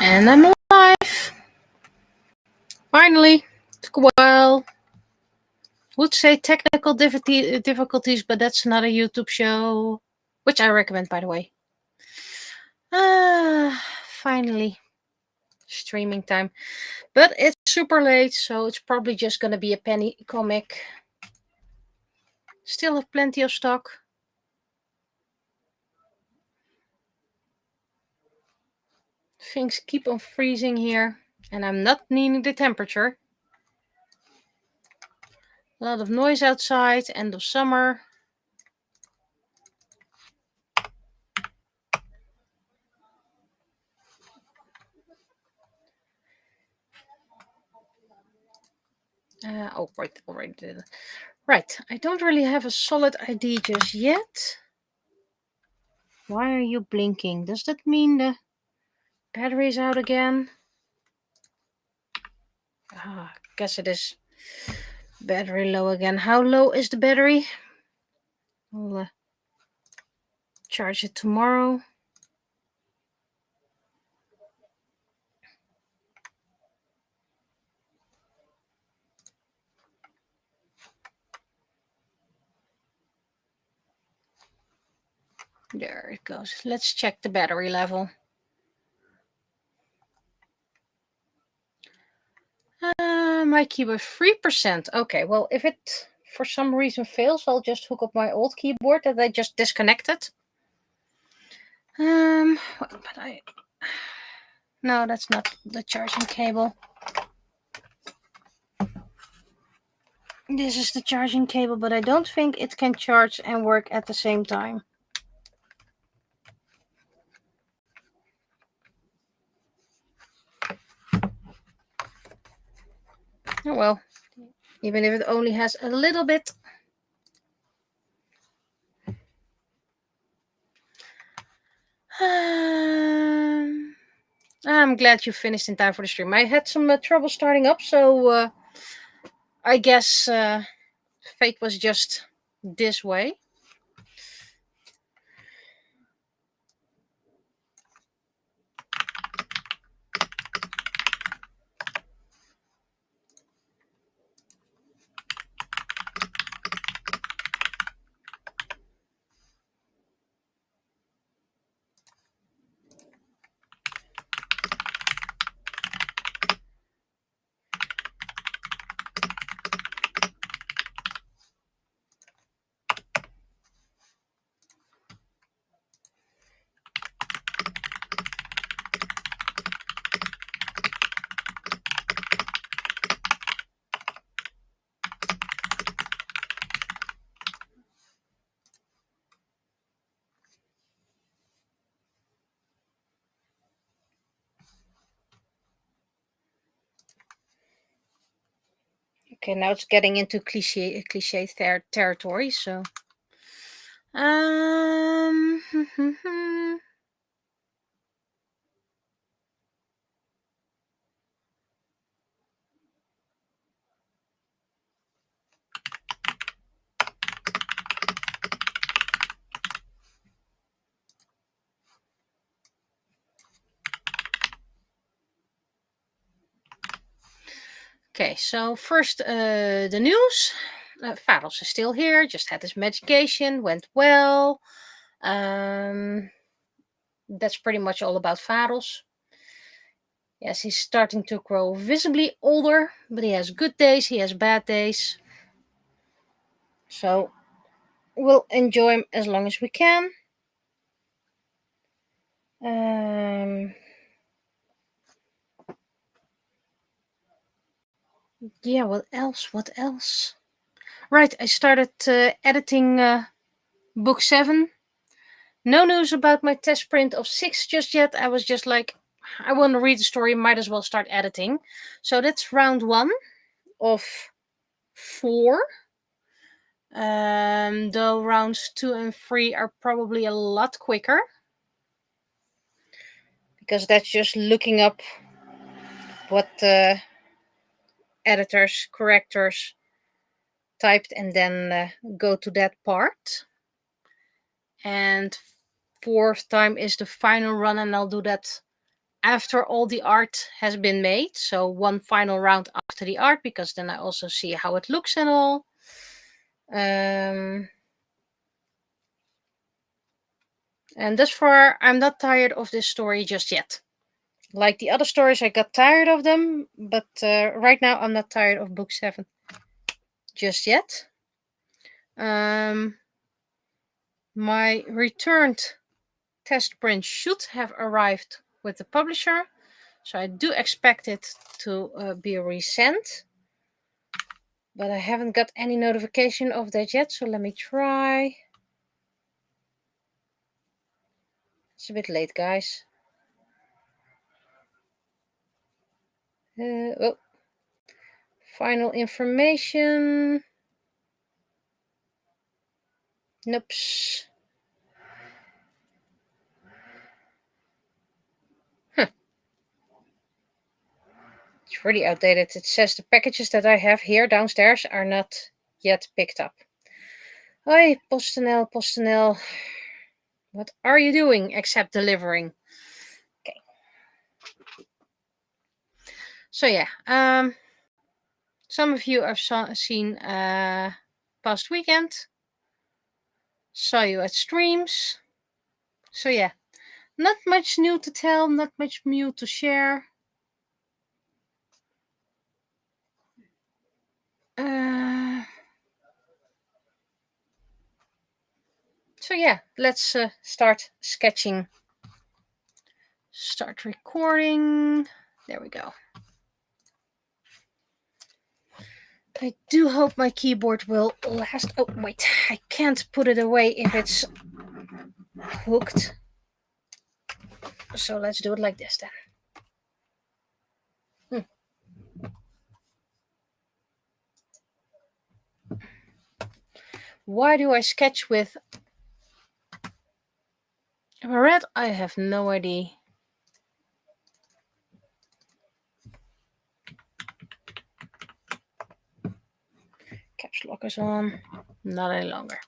And I'm live. Finally. Took a while. Would say technical difficulties, but that's not a YouTube show. Which I recommend, by the way. Finally. Streaming time. But it's super late, so it's probably just gonna be a penny comic. Still have plenty of stock. Things keep on freezing here, and I'm not needing the temperature. A lot of noise outside, end of summer. Already did it. Right, I don't really have a solid ID just yet. Why are you blinking? Does that mean the battery's out again? Guess it is battery low again. How low is the battery? I'll charge it tomorrow. There it goes. Let's check the battery level. My keyboard 3%. Okay, well, if it for some reason fails, I'll just hook up my old keyboard that I just disconnected. No, that's not the charging cable. This is the charging cable, but I don't think it can charge and work at the same time. Oh well, even if it only has a little bit. I'm glad you finished in time for the stream. I had some trouble starting up, so I guess fate was just this way. Okay, now it's getting into cliche territory, so. Okay, so first the news. Vados is still here, just had his medication, went well. That's pretty much all about Vados. Yes, he's starting to grow visibly older, but he has good days, he has bad days. So we'll enjoy him as long as we can. Yeah, what else? Right, I started editing book 7. No news about my test print of 6 just yet. I was just like, I want to read the story, might as well start editing. So that's round 1 of 4. Though rounds 2 and 3 are probably a lot quicker. Because that's just looking up what editors, correctors typed and then go to that part. And 4th time is the final run, and I'll do that after all the art has been made. So one final round after the art, because then I also see how it looks and all. And thus far, I'm not tired of this story just yet. Like the other stories, I got tired of them, but right now I'm not tired of book 7 just yet. My returned test print should have arrived with the publisher, so I do expect it to be resent, but I haven't got any notification of that yet, so let me try. It's a bit late, guys. Oh, final information. Nope. It's really outdated. It says the packages that I have here downstairs are not yet picked up. Oi, PostNL. What are you doing except delivering? Okay. So yeah, some of you have seen past weekend. Saw you at streams. So yeah, not much new to tell, not much new to share. So yeah, let's start sketching. Start recording. There we go. I do hope my keyboard will last. Oh, wait, I can't put it away if it's hooked. So let's do it like this then. Why do I sketch with red? I have no idea. Caps lock is on. Not any longer.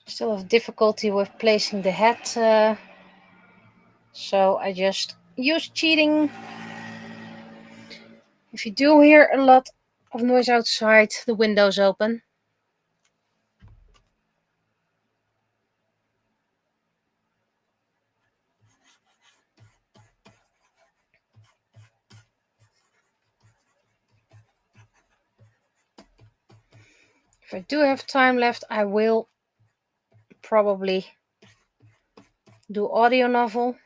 Still have difficulty with placing the head, so I just use cheating. If you do hear a lot of noise outside, the window's open. If I do have time left, I will probably do audio novel.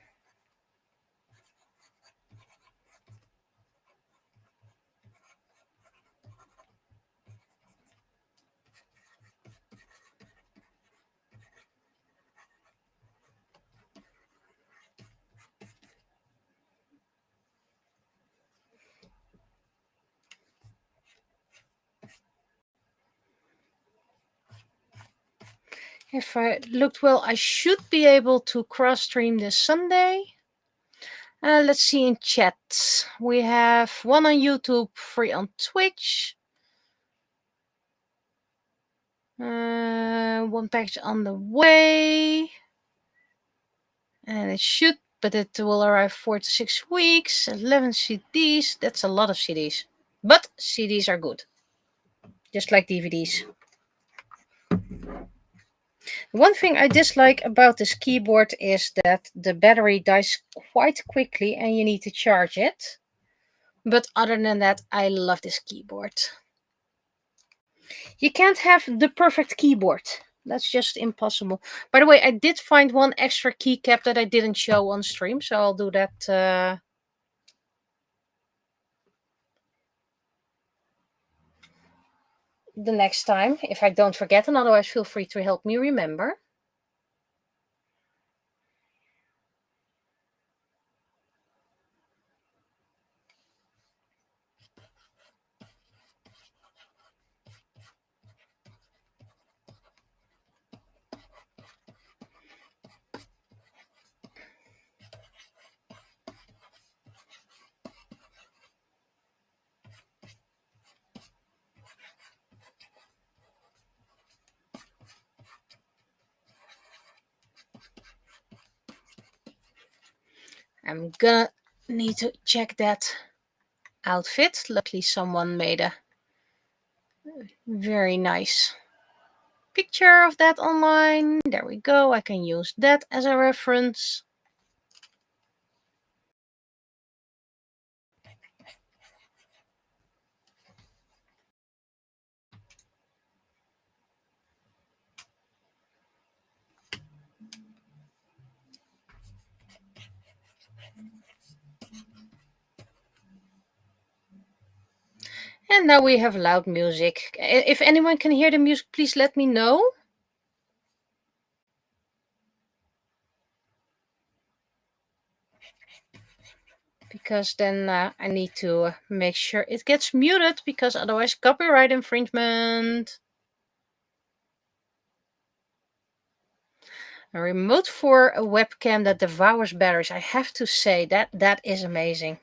If I looked well, I should be able to cross stream this Sunday. Let's see in chat. We have one on YouTube, 3 on Twitch. One package on the way. And it should, but it will arrive 4 to 6 weeks. 11 CDs. That's a lot of CDs. But CDs are good. Just like DVDs. One thing I dislike about this keyboard is that the battery dies quite quickly and you need to charge it. But other than that, I love this keyboard. You can't have the perfect keyboard. That's just impossible. By the way, I did find one extra keycap that I didn't show on stream, so I'll do that the next time if I don't forget, and otherwise feel free to help me remember. I'm gonna need to check that outfit. Luckily someone made a very nice picture of that online. There we go. I can use that as a reference. And now we have loud music. If anyone can hear the music, please let me know. Because then I need to make sure it gets muted, because otherwise copyright infringement. A remote for a webcam that devours batteries. I have to say that is amazing.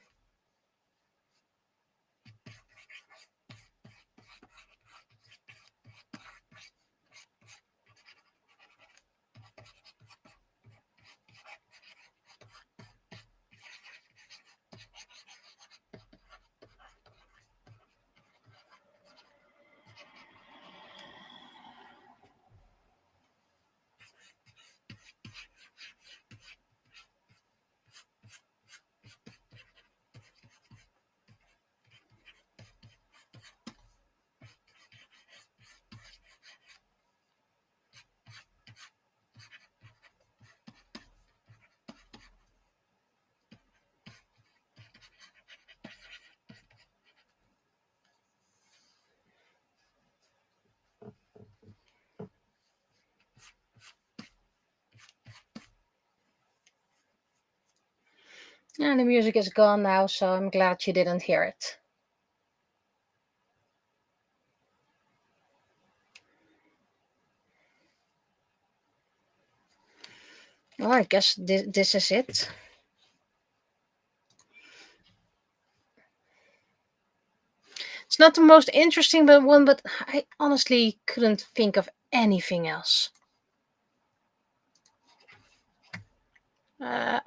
And the music is gone now, so I'm glad you didn't hear it. Well, I guess this is it. It's not the most interesting one, but I honestly couldn't think of anything else.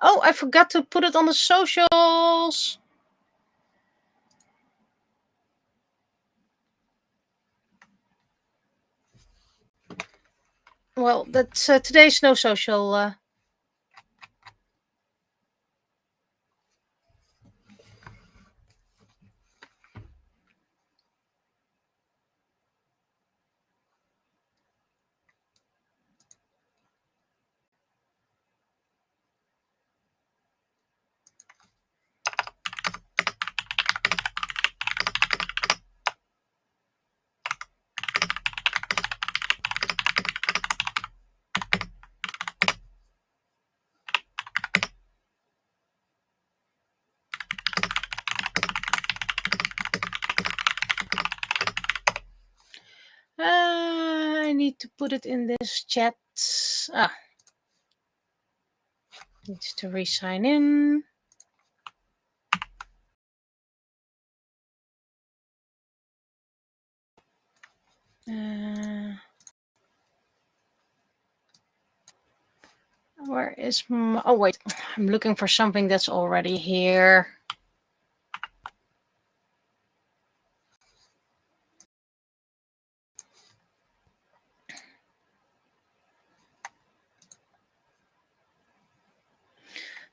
Oh, I forgot to put it on the socials. Well, that's today's no social. I need to put it in this chat. Needs to re-sign in. Where is my... Oh, wait. I'm looking for something that's already here.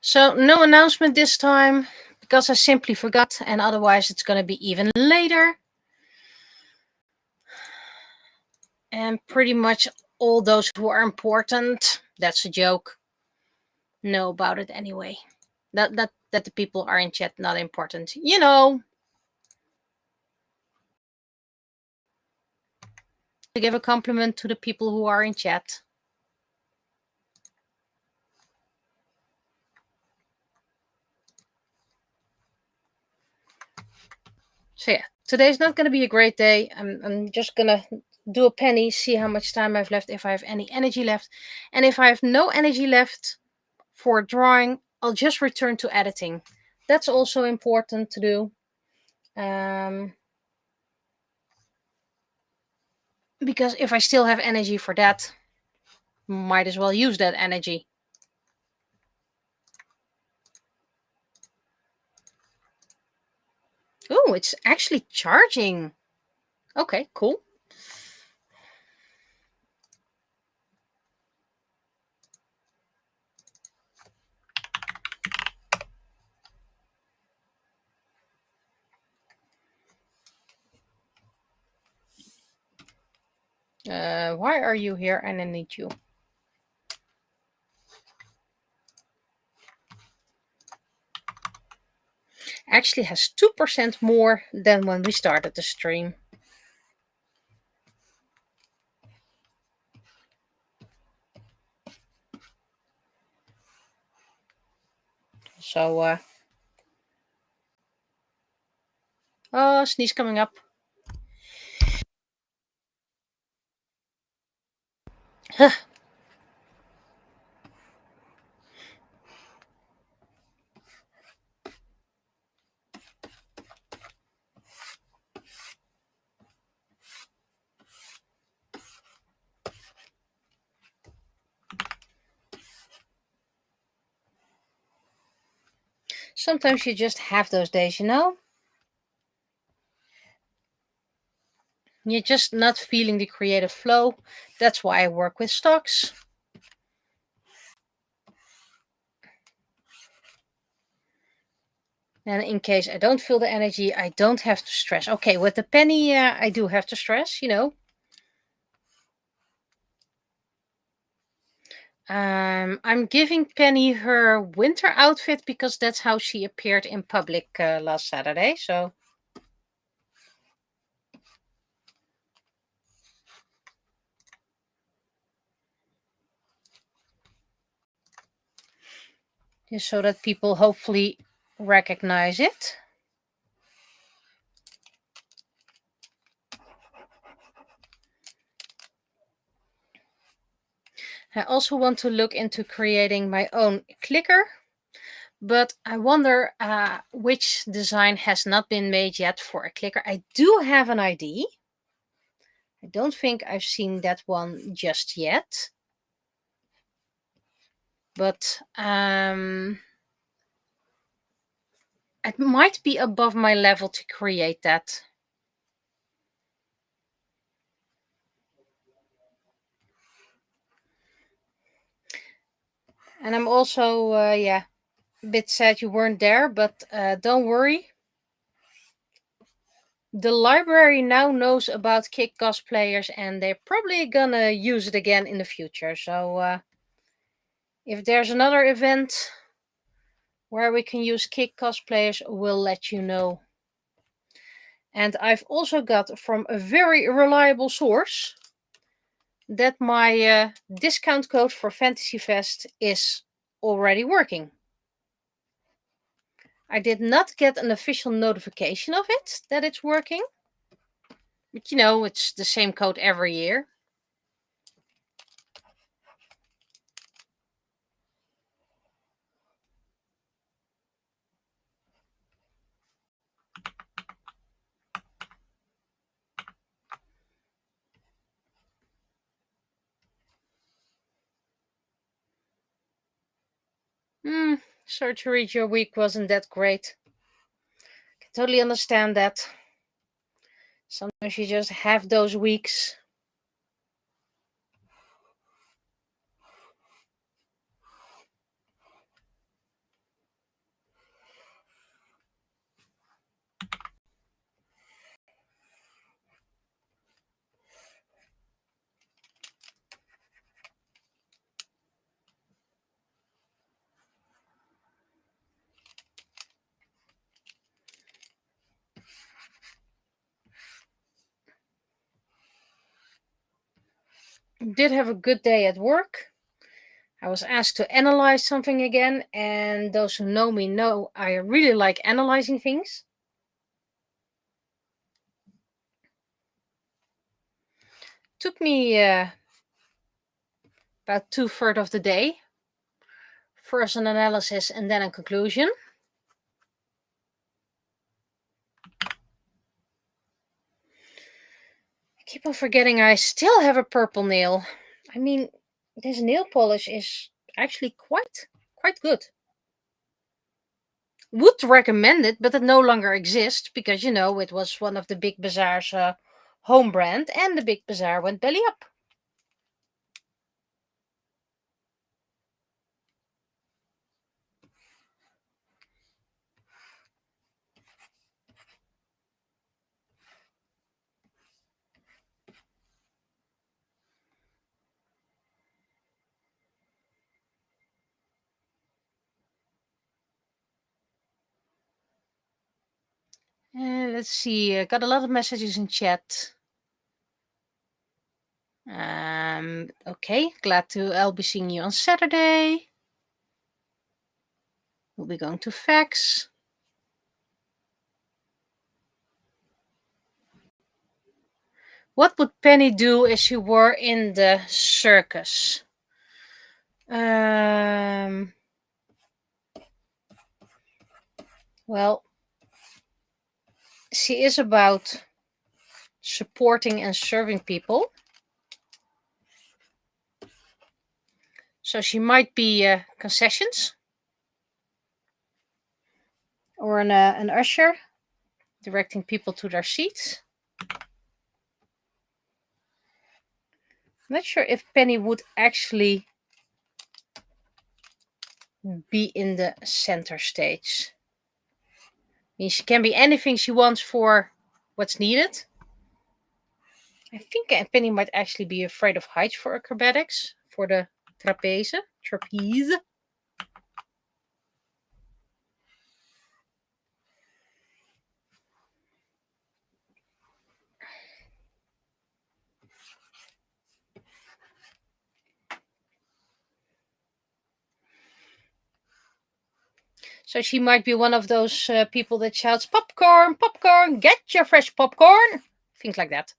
So no announcement this time, because I simply forgot, and otherwise it's going to be even later. And pretty much all those who are important, that's a joke, know about it anyway. That the people are in chat not important. You know, to give a compliment to the people who are in chat. So yeah, today's not going to be a great day. I'm just going to do a penny, see how much time I've left, if I have any energy left. And if I have no energy left for drawing, I'll just return to editing. That's also important to do. Because if I still have energy for that, might as well use that energy. Oh, it's actually charging. Okay, cool. Why are you here? And I need you. Actually has 2% more than when we started the stream. So, oh, sneeze coming up. Huh. Sometimes you just have those days, you know? You're just not feeling the creative flow. That's why I work with stocks. And in case I don't feel the energy, I don't have to stress. Okay, with the penny, I do have to stress, you know. I'm giving Penny her winter outfit because that's how she appeared in public last Saturday. So just so that people hopefully recognize it. I also want to look into creating my own clicker, but I wonder which design has not been made yet for a clicker. I do have an idea. I don't think I've seen that one just yet. But it might be above my level to create that. And I'm also, a bit sad you weren't there, but don't worry. The library now knows about Kick cosplayers and they're probably gonna use it again in the future. So if there's another event where we can use Kick cosplayers, we'll let you know. And I've also got from a very reliable source that my discount code for Fantasy Fest is already working. I did not get an official notification of it, that it's working. But you know, it's the same code every year. Sorry to read your week wasn't that great. I can totally understand that. Sometimes you just have those weeks. Did have a good day at work. I was asked to analyze something again, and those who know me know I really like analyzing things. Took me about 2/3 of the day. First an analysis and then a conclusion. I keep on forgetting I still have a purple nail. I mean, this nail polish is actually quite good. Would recommend it, but it no longer exists because it was one of the big bazaar's home brand, and the big bazaar went belly up. Let's see. I got a lot of messages in chat. Okay, I'll be seeing you on Saturday. We'll be going to fax. What would Penny do if she were in the circus? Well, she is about supporting and serving people. So she might be concessions or an usher directing people to their seats. I'm not sure if Penny would actually be in the center stage. I mean, she can be anything she wants for what's needed. I think Penny might actually be afraid of heights for acrobatics, for the trapeze. So she might be one of those people that shouts, "Popcorn, popcorn, get your fresh popcorn." Things like that.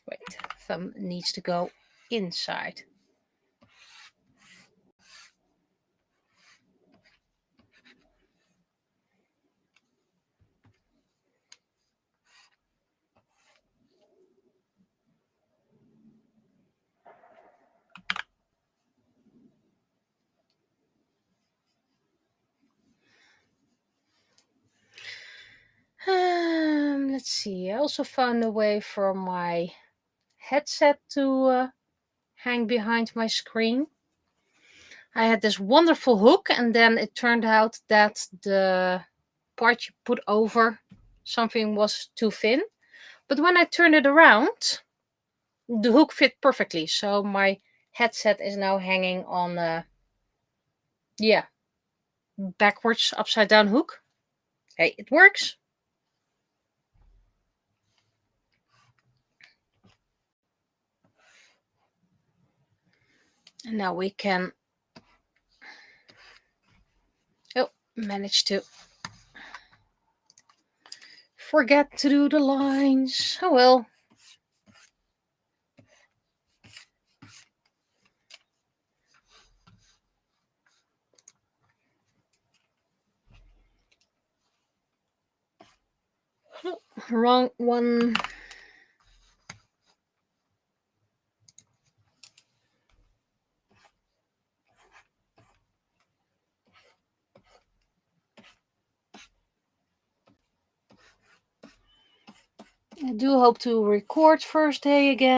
Wait, thumb needs to go inside. Let's see. I also found a way for my headset to hang behind my screen. I had this wonderful hook, and then it turned out that the part you put over something was too thin. But when I turned it around, the hook fit perfectly. So my headset is now hanging on backwards upside down hook. Hey, it works. And now we can manage to forget to do the lines. Oh well. Wrong one. I do hope to record first day again.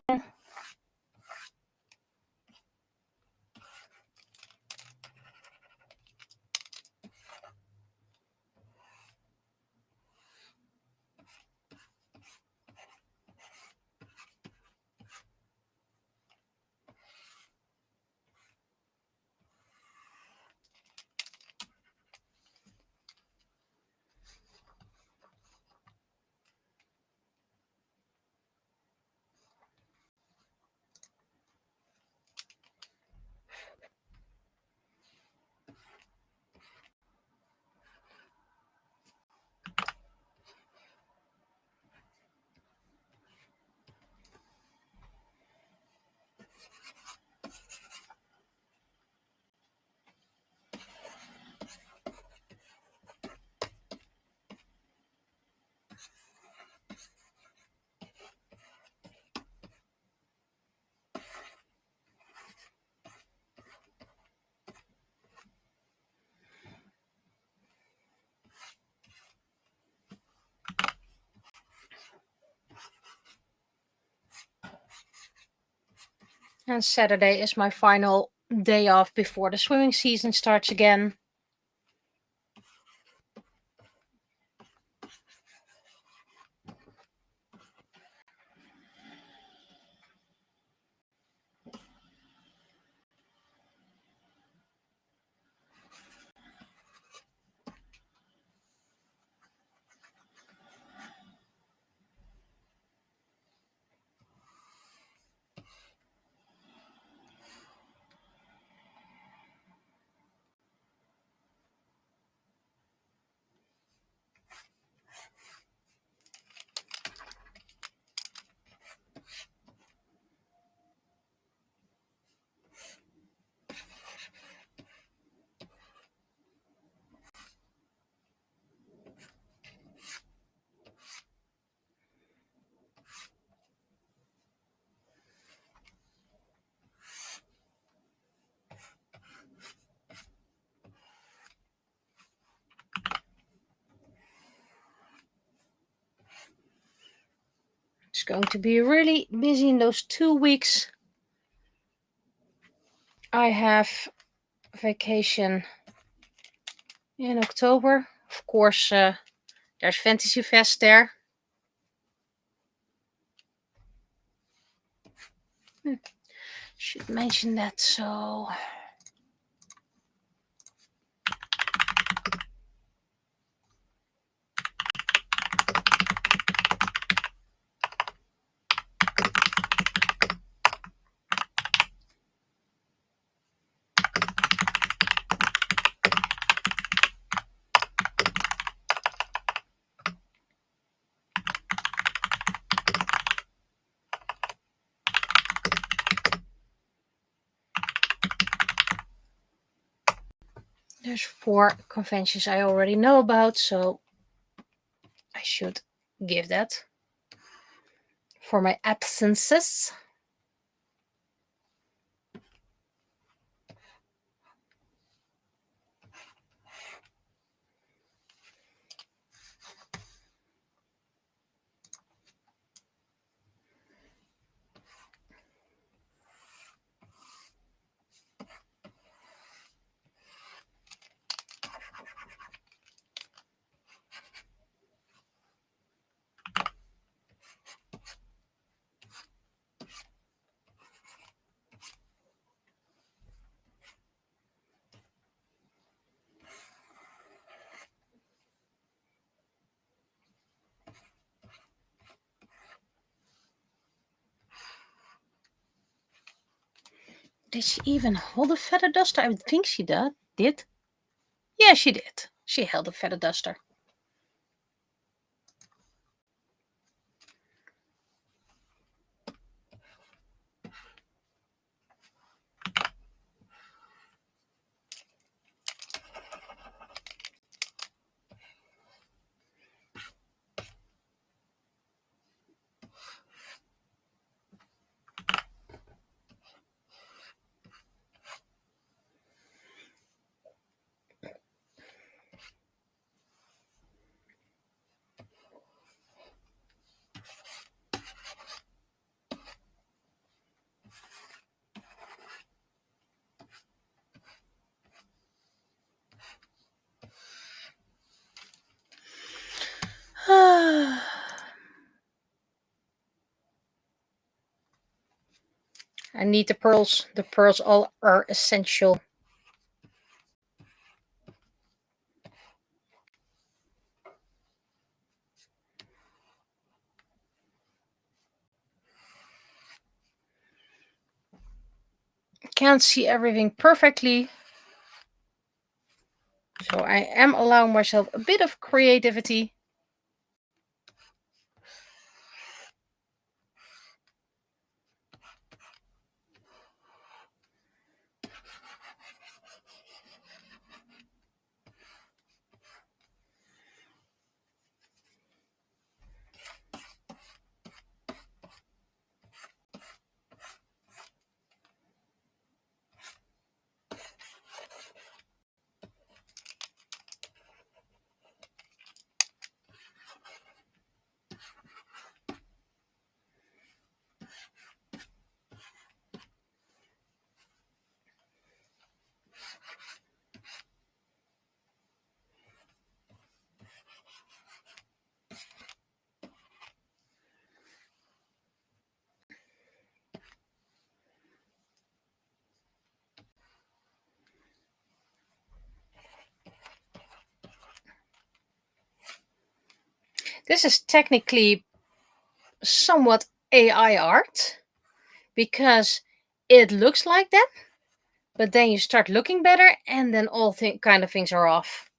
And Saturday is my final day off before the swimming season starts again. It's going to be really busy in those 2 weeks. I have vacation in October. Of course, there's Fantasy Fest there. Should mention that, so... There's 4 conventions I already know about, so I should give that for my absences. Did she even hold a feather duster? I would think she did. Yeah, she did. She held a feather duster. I need the pearls. The pearls all are essential. Can't see everything perfectly. So I am allowing myself a bit of creativity. This is technically somewhat AI art because it looks like that, but then you start looking better and then all kind of things are off.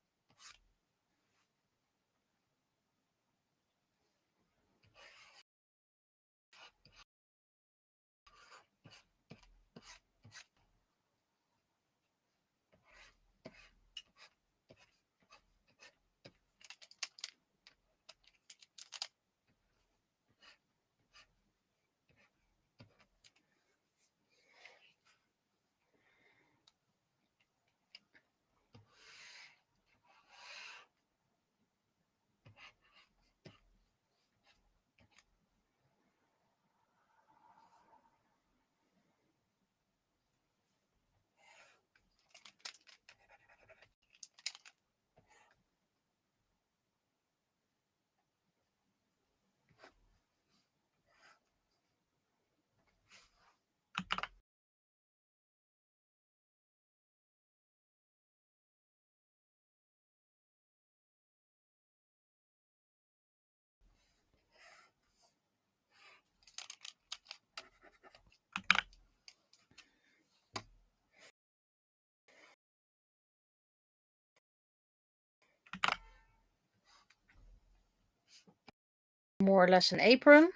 More or less an apron.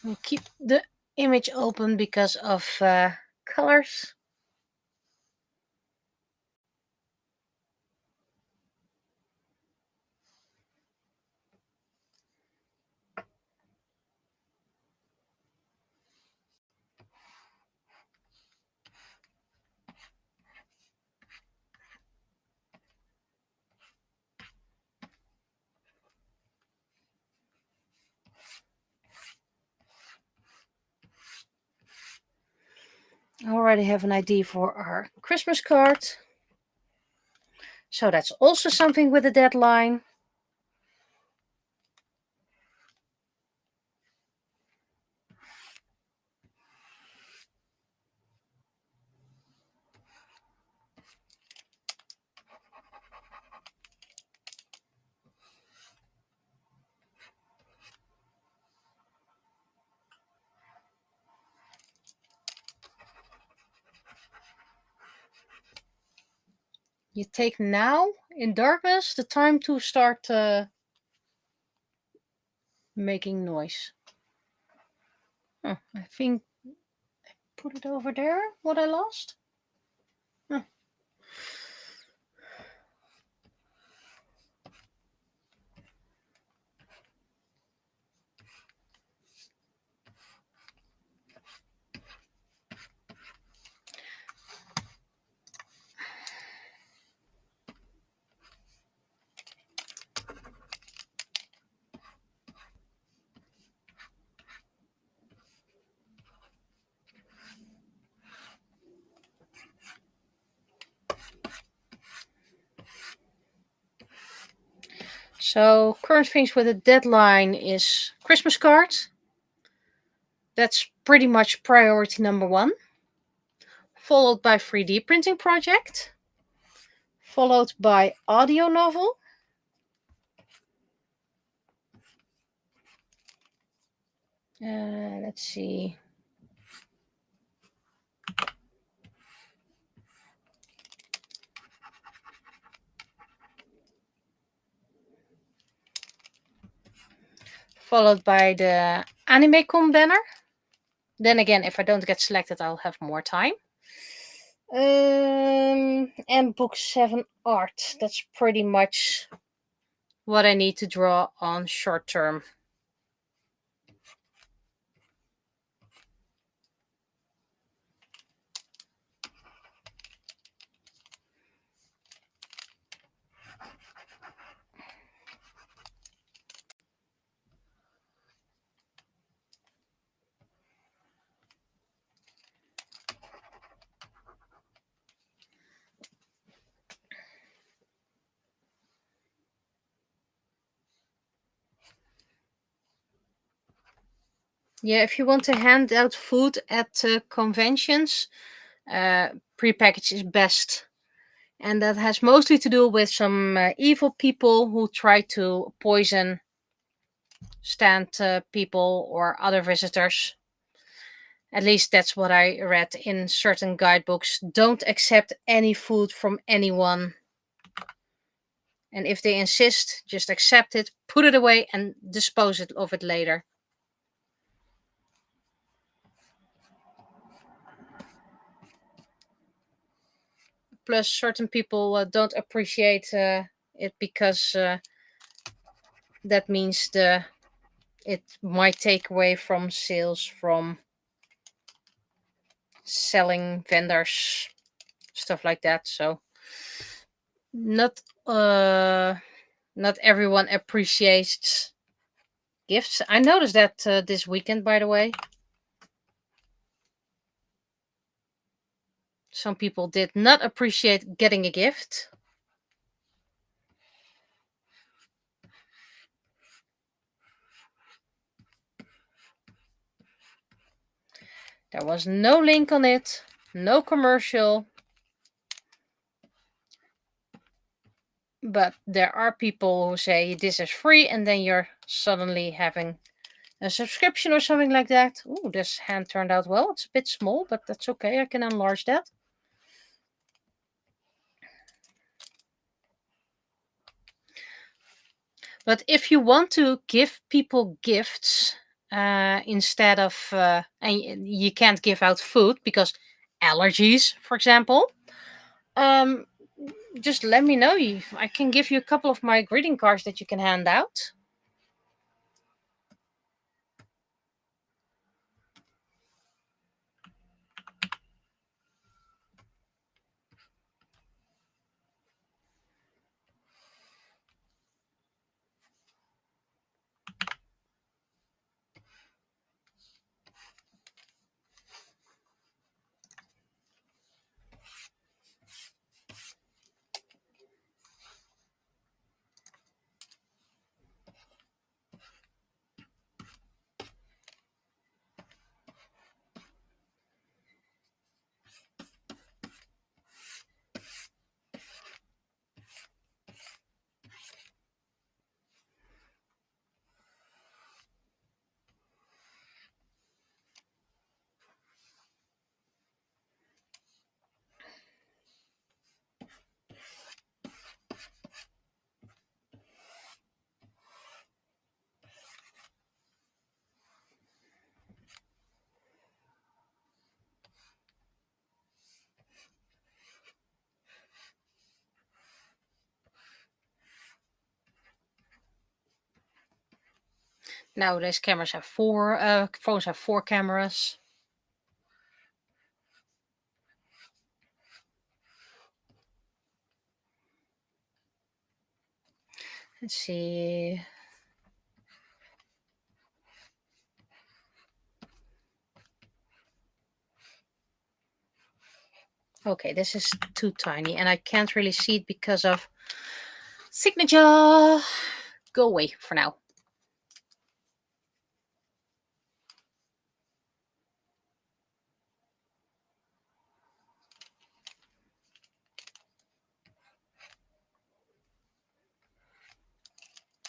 We'll keep the image open because of colors. I already have an idea for our Christmas card. So that's also something with a deadline. You take now in darkness the time to start making noise. I think I put it over there, what I lost. So current things with a deadline is Christmas cards. That's pretty much priority number 1. Followed by 3D printing project. Followed by audio novel. Let's see. Followed by the AnimeCon banner. Then again, if I don't get selected, I'll have more time. And book 7 art. That's pretty much what I need to draw on short term. Yeah, if you want to hand out food at conventions, prepackaged is best. And that has mostly to do with some evil people who try to poison stand people or other visitors. At least that's what I read in certain guidebooks. Don't accept any food from anyone. And if they insist, just accept it, put it away, and dispose of it later. Plus, certain people don't appreciate it because that means it might take away from sales from selling vendors, stuff like that. So not not everyone appreciates gifts. I noticed that this weekend, by the way. Some people did not appreciate getting a gift. There was no link on it, no commercial. But there are people who say this is free, and then you're suddenly having a subscription or something like that. Ooh, this hand turned out well. It's a bit small, but that's okay. I can enlarge that. But if you want to give people gifts instead of, and you can't give out food because allergies, for example, just let me know. I can give you a couple of my greeting cards that you can hand out. Nowadays cameras have phones have 4 cameras. Let's see. Okay, this is too tiny and I can't really see it because of signature. Go away for now.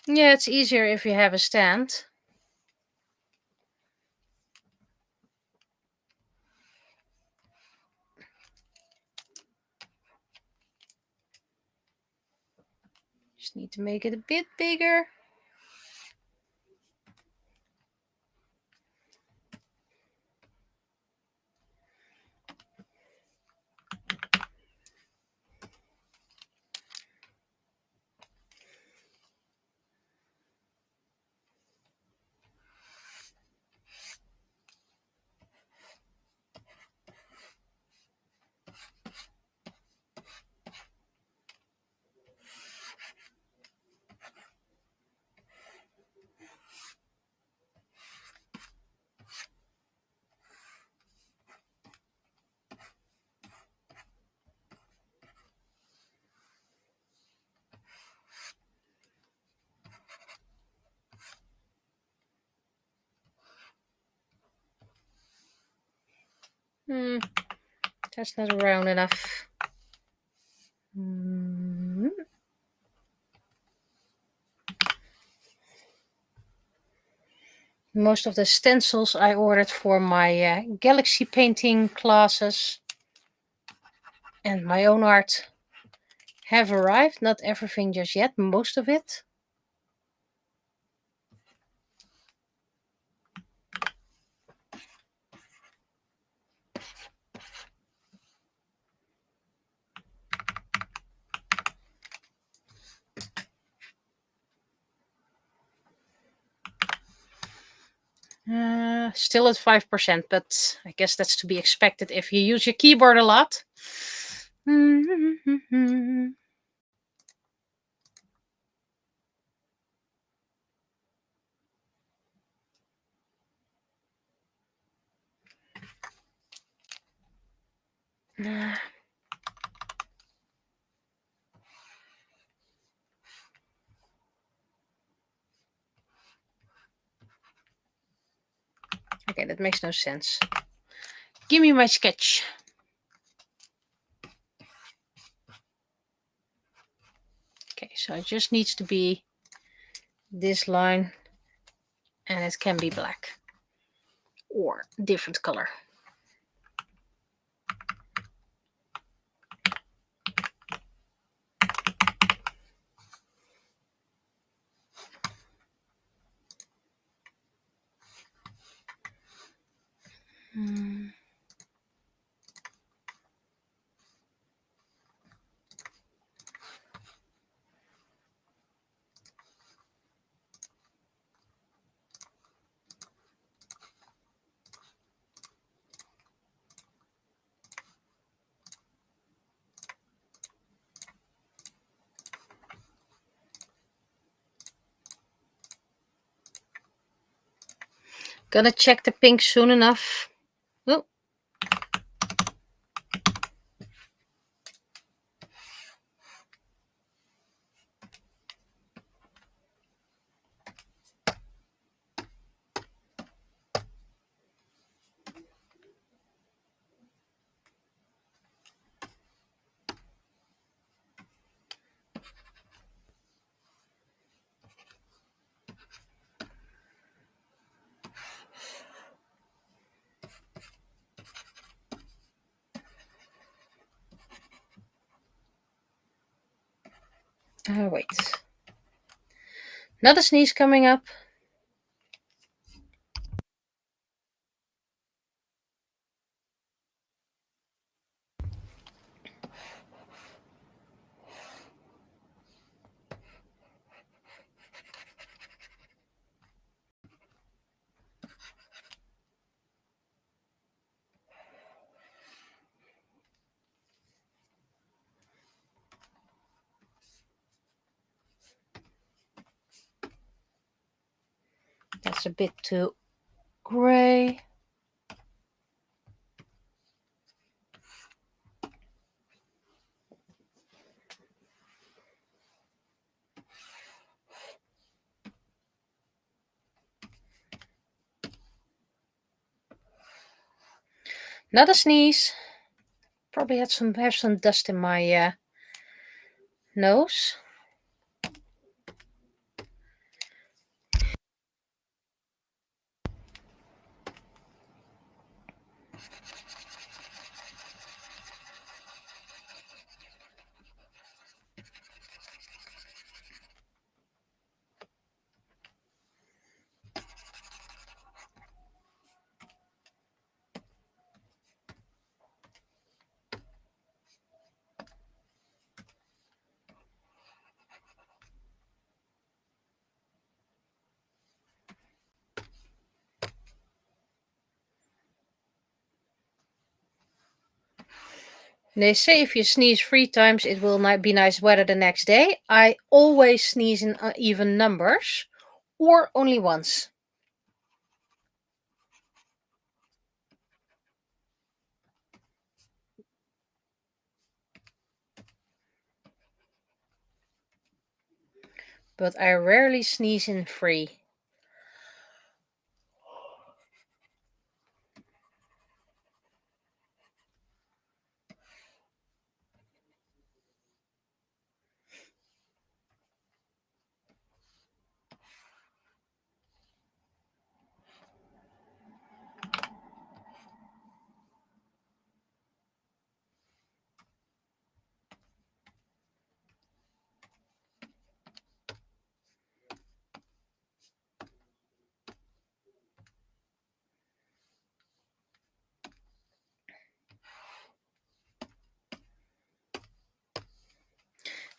Yeah, it's easier if you have a stand. Just need to make it a bit bigger. That's not round enough. Most of the stencils I ordered for my galaxy painting classes and my own art have arrived. Not everything just yet, most of it. Still at 5%, but I guess that's to be expected if you use your keyboard a lot. Okay, that makes no sense. Give me my sketch. Okay, so it just needs to be this line and it can be black or different color. Gonna check the pink soon enough. Oh. Wait. Another sneeze coming up. That's a bit too gray. Not a sneeze. Probably have some dust in my nose. They say if you sneeze 3 times, it will be nice weather the next day. I always sneeze in even numbers, or only once. But I rarely sneeze in 3.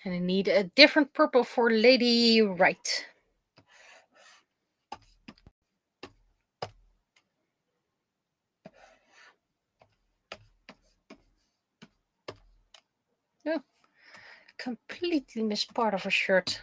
And I need a different purple for Lady Right. Oh, completely missed part of her shirt.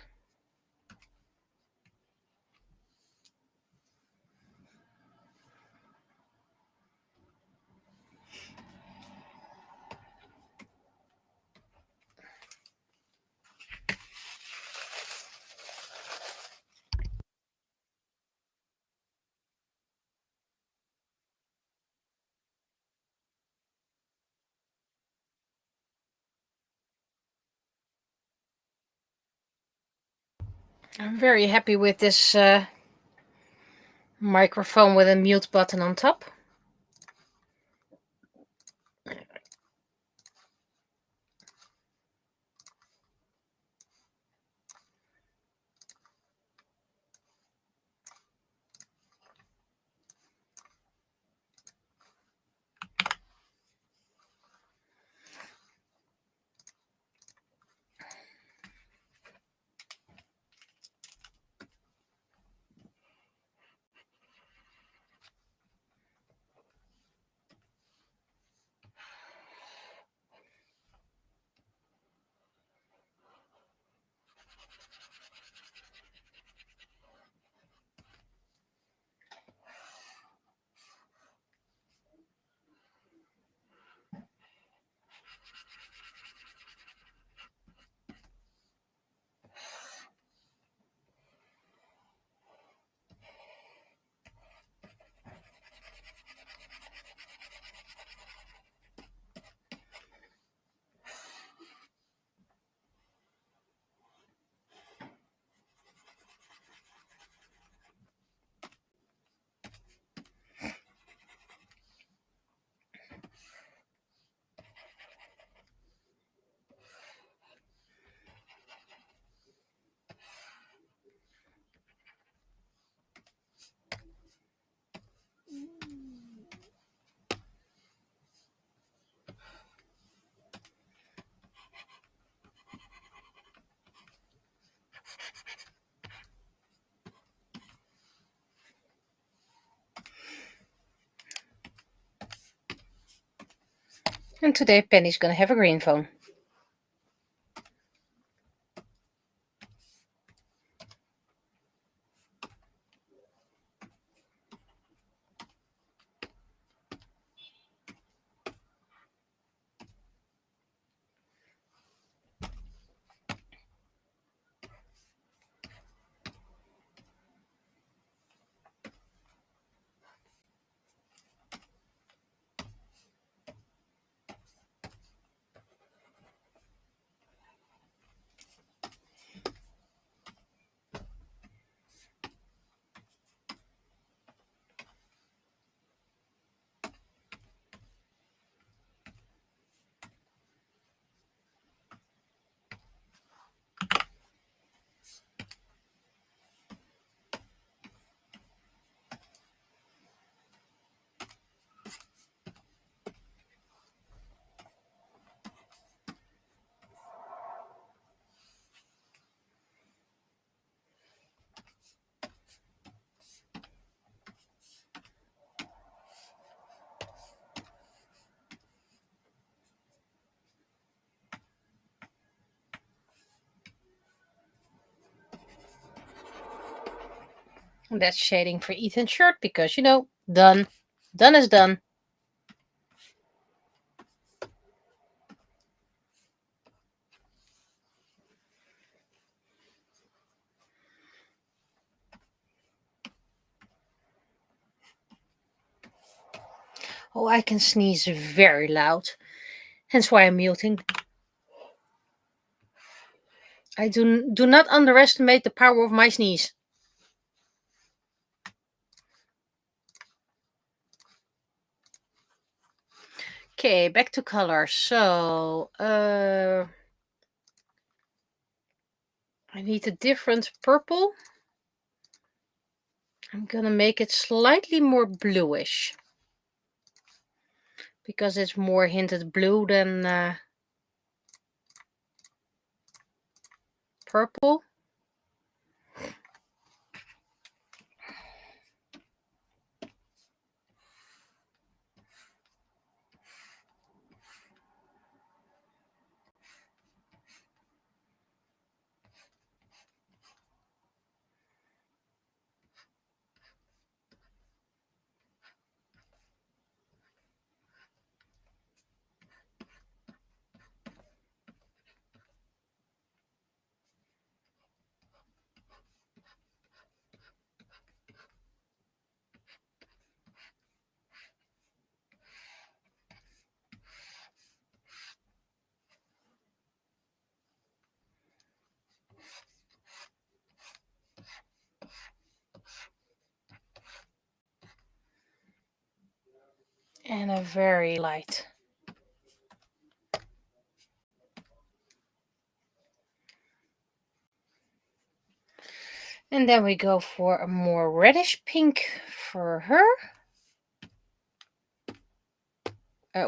I'm very happy with this microphone with a mute button on top. And today Penny's gonna have a green phone. That's shading for Ethan's shirt because, done. Done is done. Oh, I can sneeze very loud. Hence why I'm muting. I do not underestimate the power of my sneeze. Okay, back to color. So, I need a different purple. I'm gonna make it slightly more bluish. Because it's more hinted blue than purple. And a very light. And then we go for a more reddish pink for her.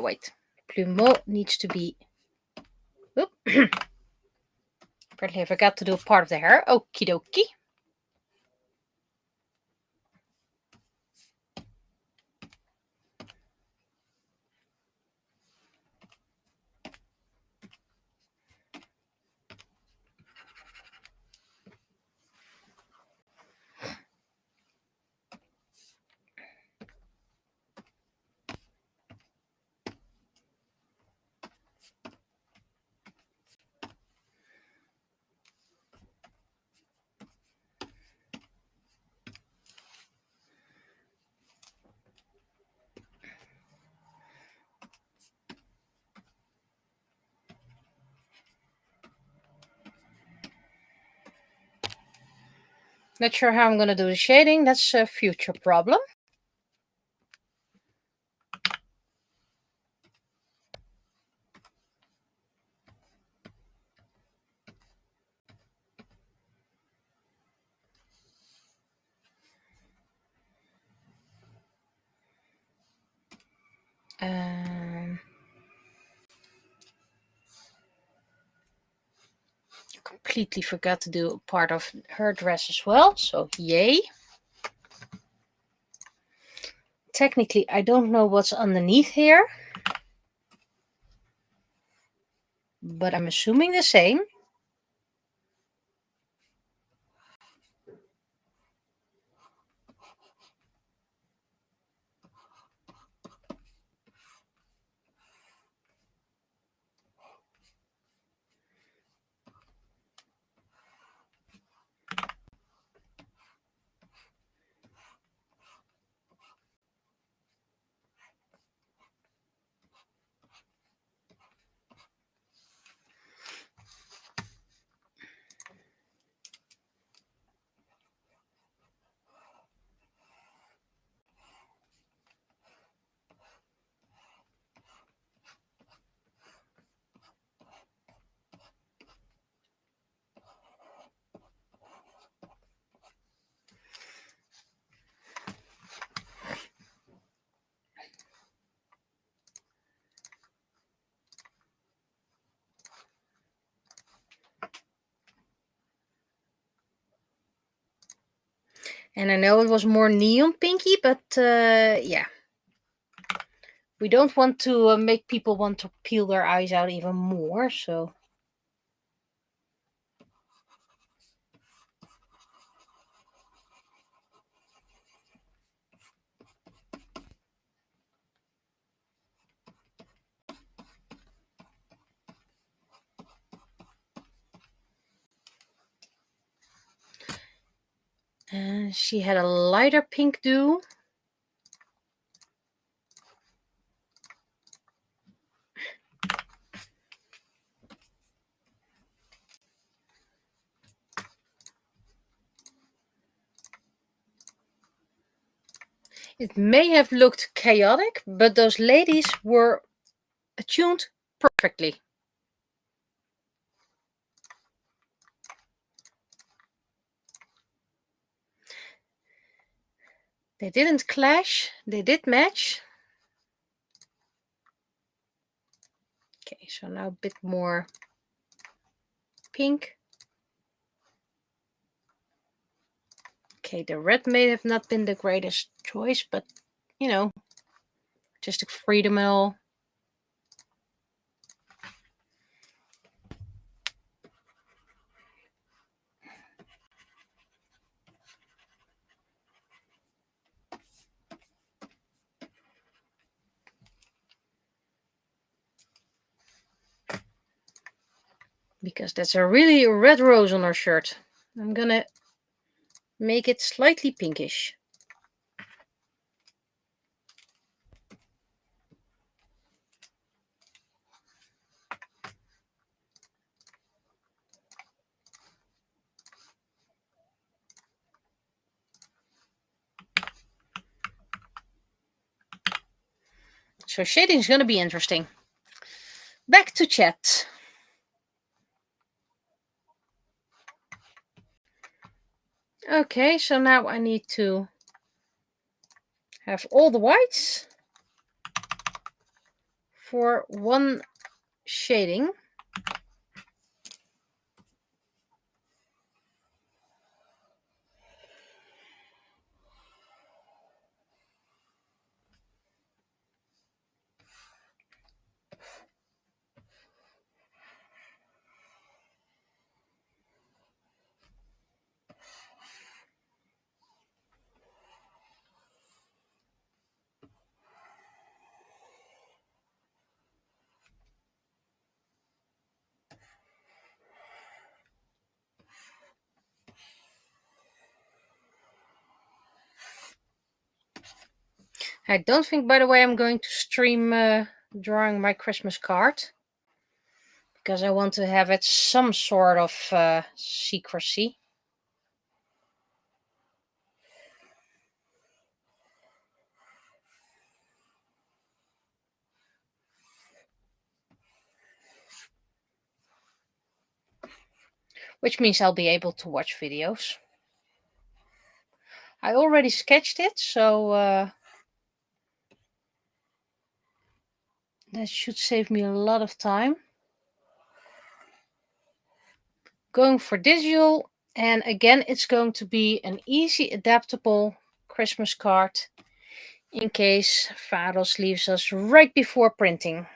Wait. Plumeau needs to be... Oop. Apparently I forgot to do a part of the hair. Okie dokie. Not sure how I'm going to do the shading. That's a future problem. Completely forgot to do a part of her dress as well. So yay. Technically, I don't know what's underneath here. But I'm assuming the same. And I know it was more neon pinky, but yeah. We don't want to make people want to peel their eyes out even more, so... And she had a lighter pink do. It may have looked chaotic, but those ladies were attuned perfectly. They didn't clash, they did match. Okay, so now a bit more pink. Okay, the red may have not been the greatest choice, but you know, artistic freedom and all. Because that's a really red rose on her shirt. I'm gonna make it slightly pinkish. So shading is gonna be interesting. Back to chat. Okay, so now I need to have all the whites for one shading. I don't think, by the way, I'm going to stream drawing my Christmas card. Because I want to have it some sort of secrecy. Which means I'll be able to watch videos. I already sketched it, so that should save me a lot of time. Going for digital, and again, it's going to be an easy, adaptable Christmas card in case Vados leaves us right before printing.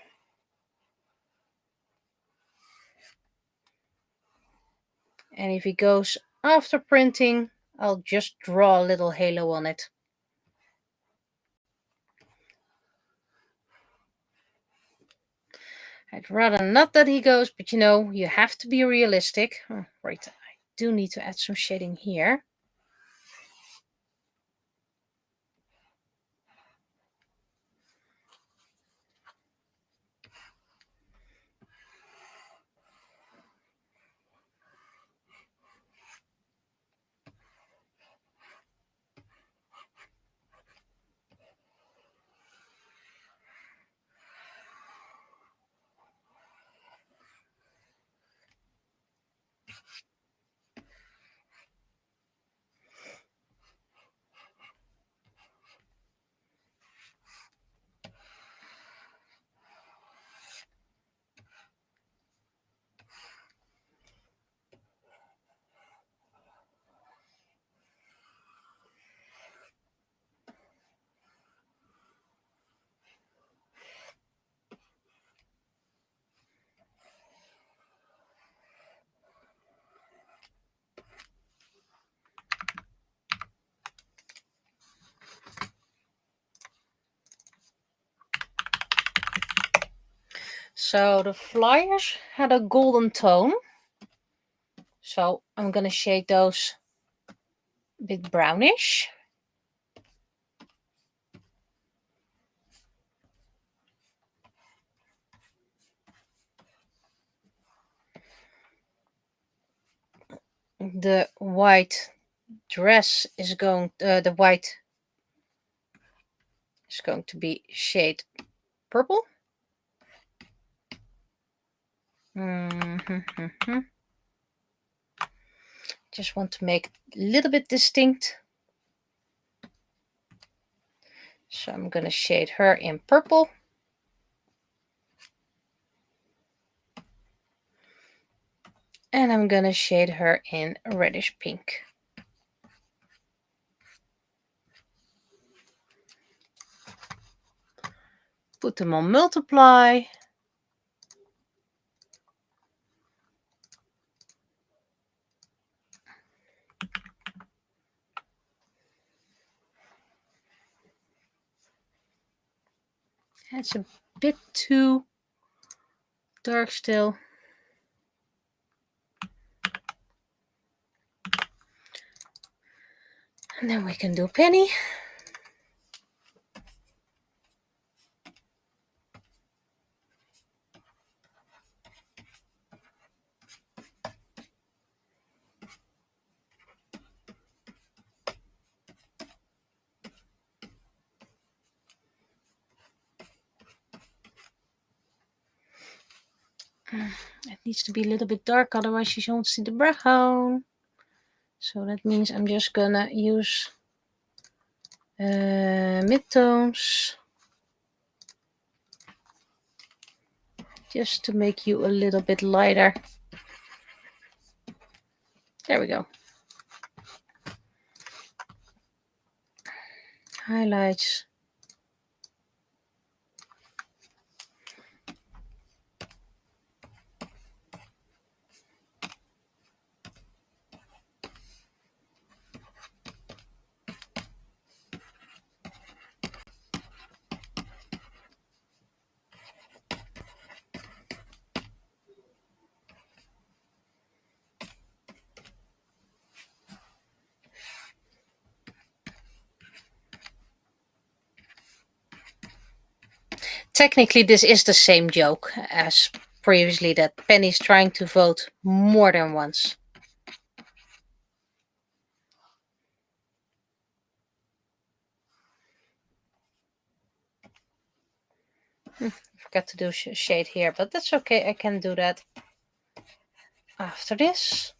And if he goes after printing, I'll just draw a little halo on it. I'd rather not that he goes, but you know, you have to be realistic. Oh, right, I do need to add some shading here. So the flyers had a golden tone. So I'm going to shade those a bit brownish. The white dress is going, the white is going to be shade purple. Just want to make it a little bit distinct. So I'm going to shade her in purple. And I'm going to shade her in reddish pink. Put them on multiply. It's a bit too dark still. And then we can do Penny. It needs to be a little bit dark, otherwise you don't see the brown. So that means I'm just gonna use midtones just to make you a little bit lighter. There we go. Highlights. Technically, this is the same joke as previously, that Penny's trying to vote more than once. Forgot to do shade here, but that's okay. I can do that after this.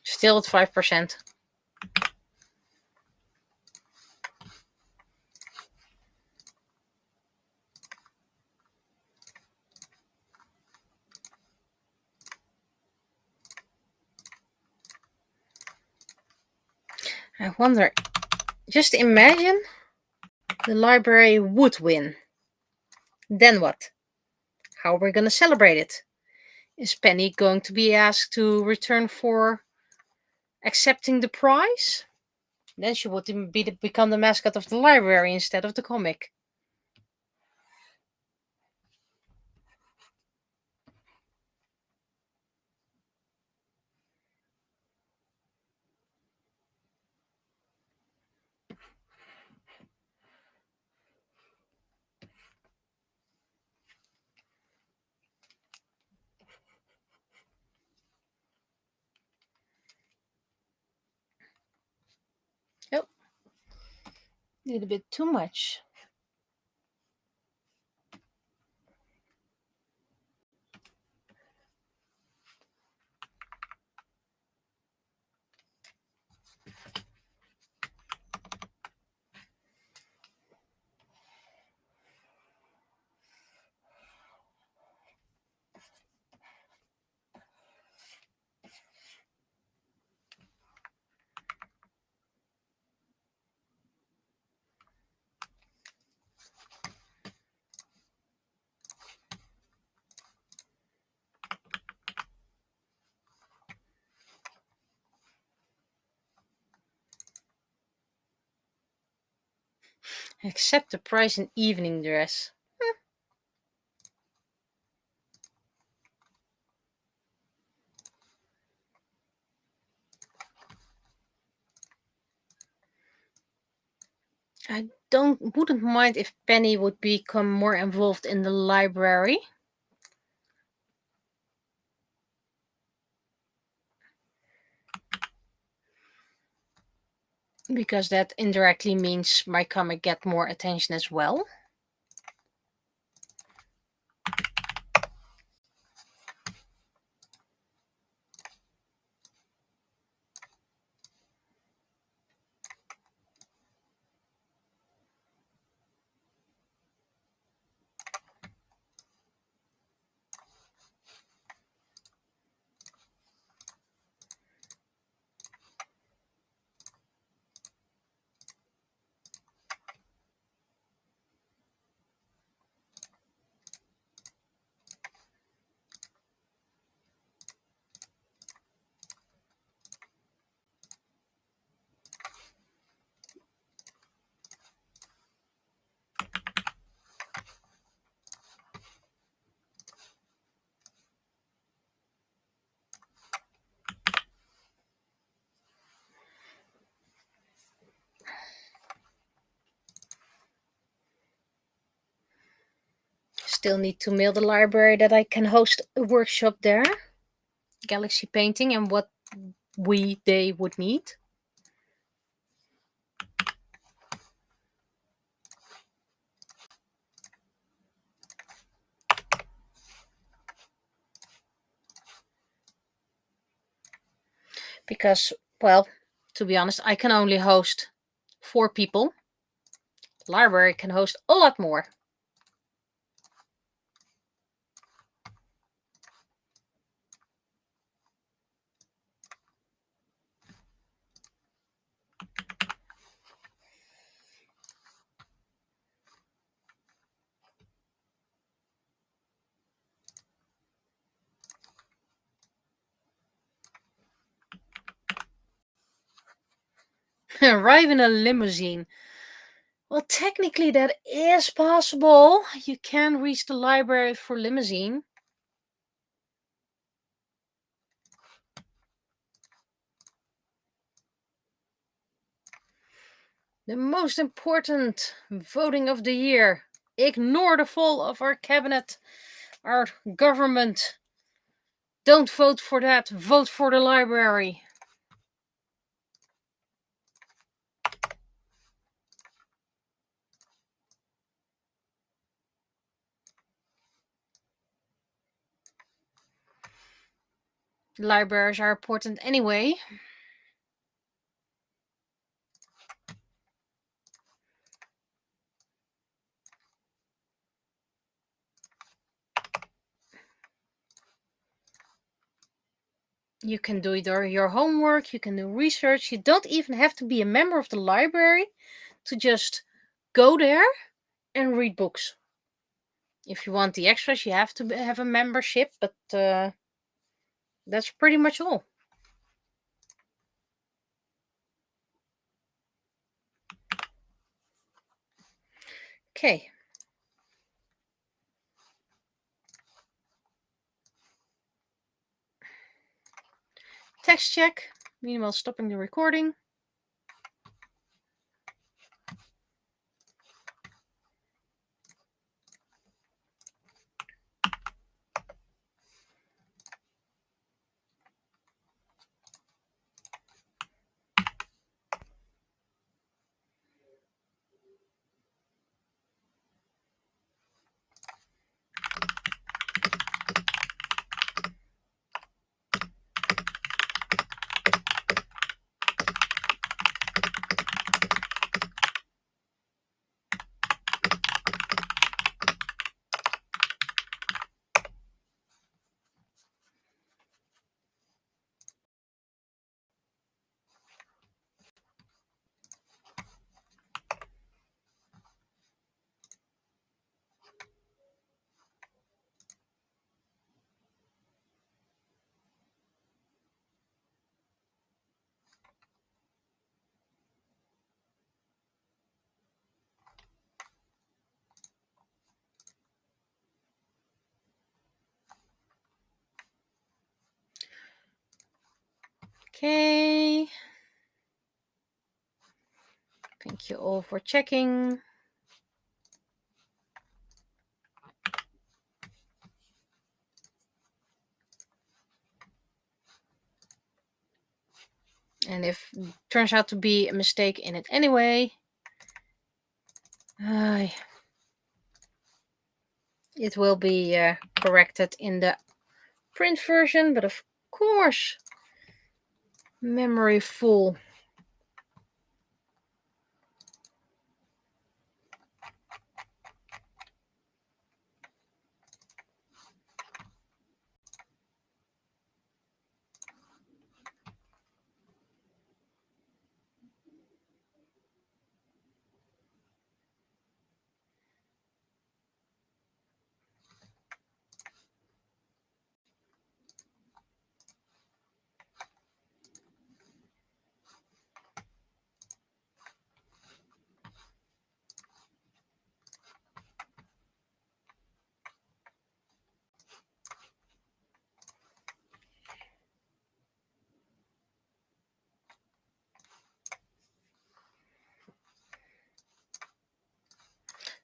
Still at 5%. I wonder, just imagine the library would win. Then what? How are we going to celebrate it? Is Penny going to be asked to return for accepting the prize? Then she would become the mascot of the library instead of the comic. Oh, a little bit too much. Accept the price in evening dress. I wouldn't mind if Penny would become more involved in the library. Because that indirectly means my comic get more attention as well. Still need to mail the library that I can host a workshop there. Galaxy painting and what they would need. Because, well, to be honest, I can only host 4 people. The library can host a lot more. Arrive in a limousine. Well, technically that is possible. You can reach the library for limousine. The most important voting of the year. Ignore the fall of our cabinet, our government. Don't vote for that. Vote for the library. Libraries are important anyway. You can do your homework, you can do research. You don't even have to be a member of the library to just go there and read books. If you want the extras, you have to have a membership, but that's pretty much all. Okay. Text check. Meanwhile, stopping the recording. Okay. Thank you all for checking. And if it turns out to be a mistake in it anyway, it will be corrected in the print version. But of course, memory full.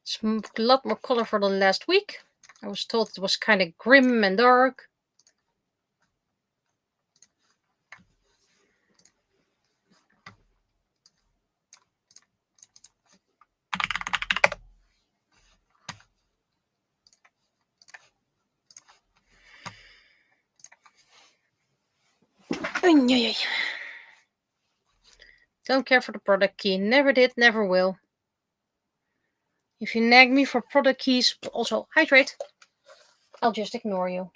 It's a lot more colorful than last week. I was told it was kind of grim and dark. Don't care for the product key. Never did, never will. If you nag me for product keys, but also hydrate, I'll just ignore you.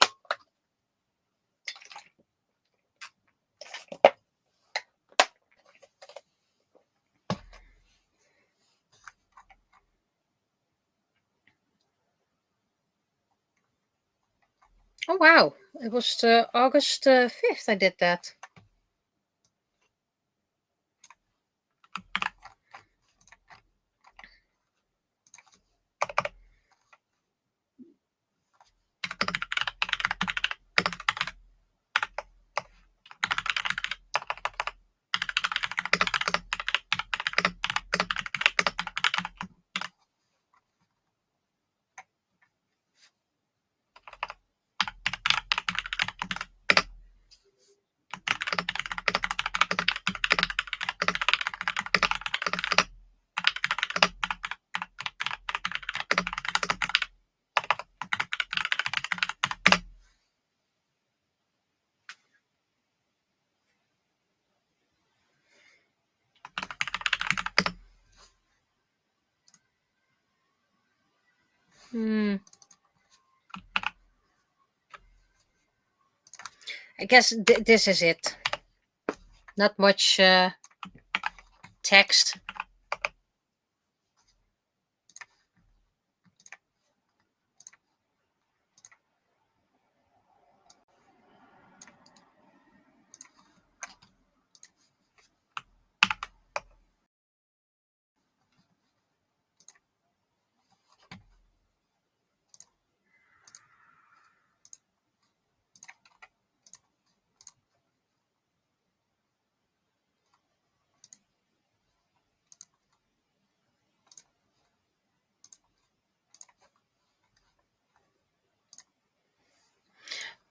Oh wow, it was August 5th I did that. I guess this is it. Not much text.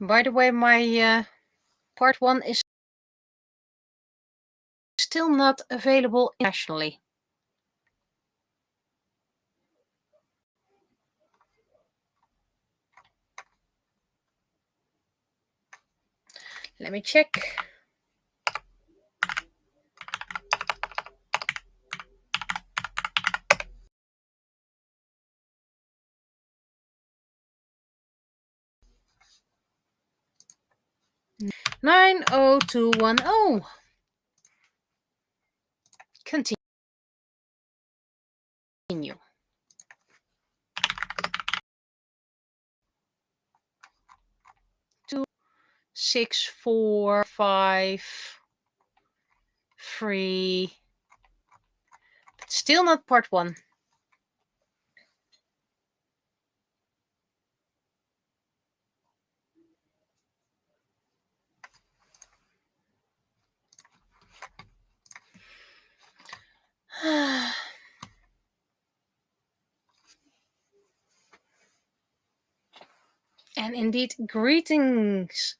By the way, my part 1 is still not available internationally. Let me check. (90210). Continue. 2, 6, 4, 5, 3. But still not part 1. And indeed, greetings.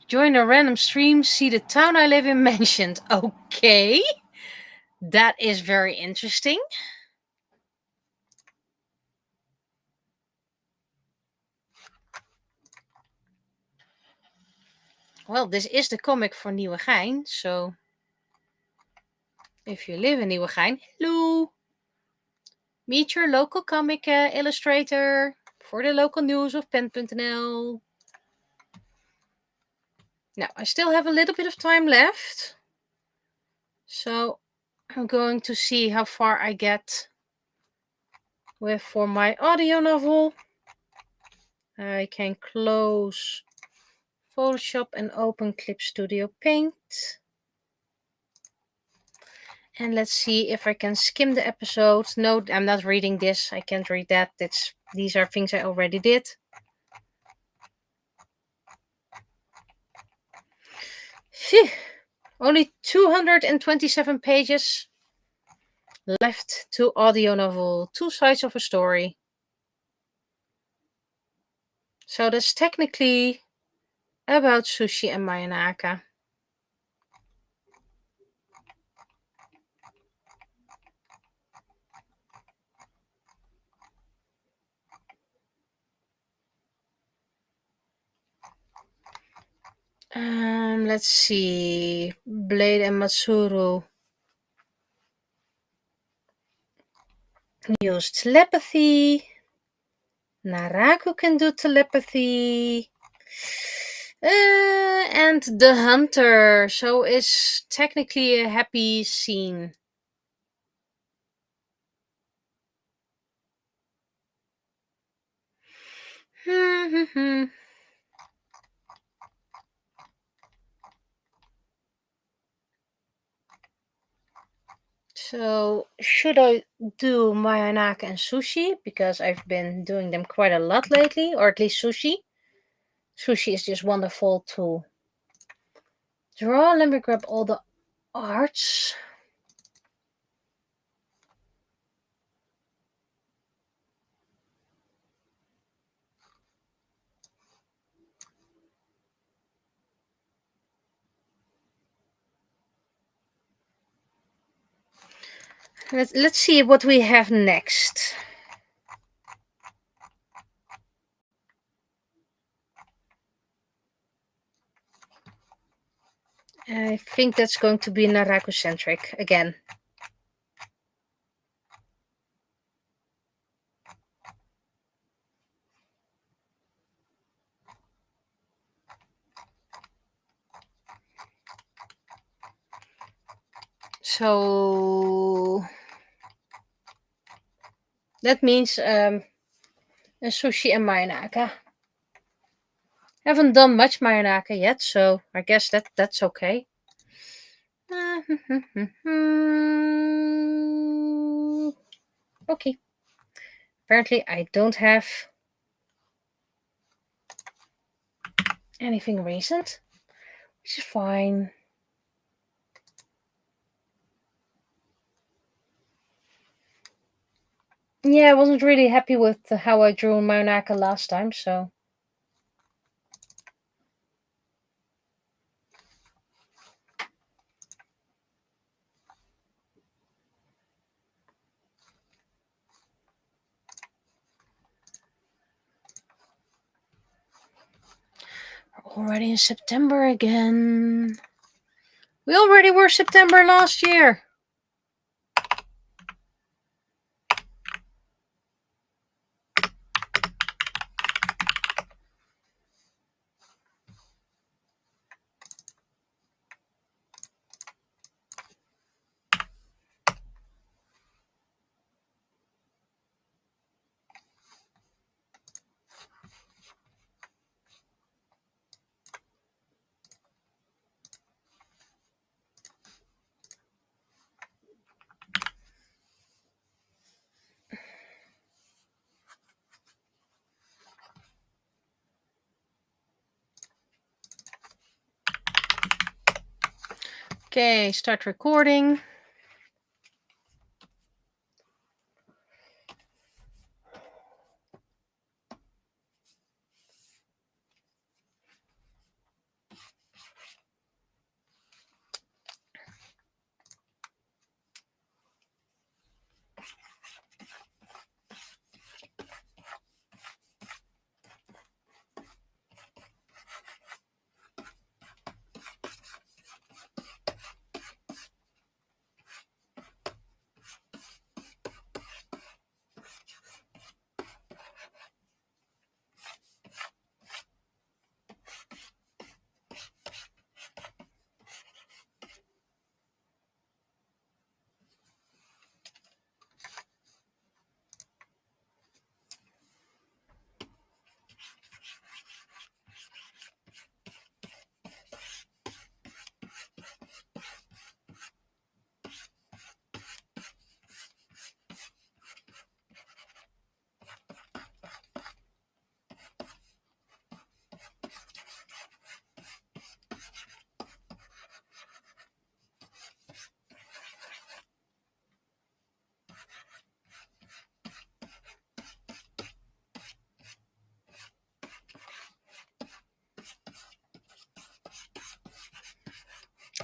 Join a random stream, see the town I live in mentioned. Okay. That is very interesting. Well, this is the comic for Nieuwegein, so if you live in Nieuwegein, hello. Meet your local comic illustrator for the local news of pen.nl. Now, I still have a little bit of time left, so I'm going to see how far I get with for my audio novel. I can close Photoshop and open Clip Studio Paint. And let's see if I can skim the episode. No, I'm not reading this. I can't read that. These are things I already did. Phew. Only 227 pages left to audio novel. 2 sides of a story. So that's technically about Sushi and Mayanaka. Let's see. Blade and Matsuru use telepathy. Naraku can do telepathy. And the hunter. So it's technically a happy scene. So should I do Mayanaka and Sushi? Because I've been doing them quite a lot lately, or at least Sushi. Sushi is just wonderful to draw. Let me grab all the arts. Let's see what we have next. I think that's going to be Naraku-centric again. So that means Sushi and Mayanaka. Haven't done much Mayanaka yet, so I guess that's okay. Okay. Apparently I don't have anything recent, which is fine. Yeah, I wasn't really happy with how I drew Mayanaka last time, so. We're already in September again. We already were September last year. Okay, start recording.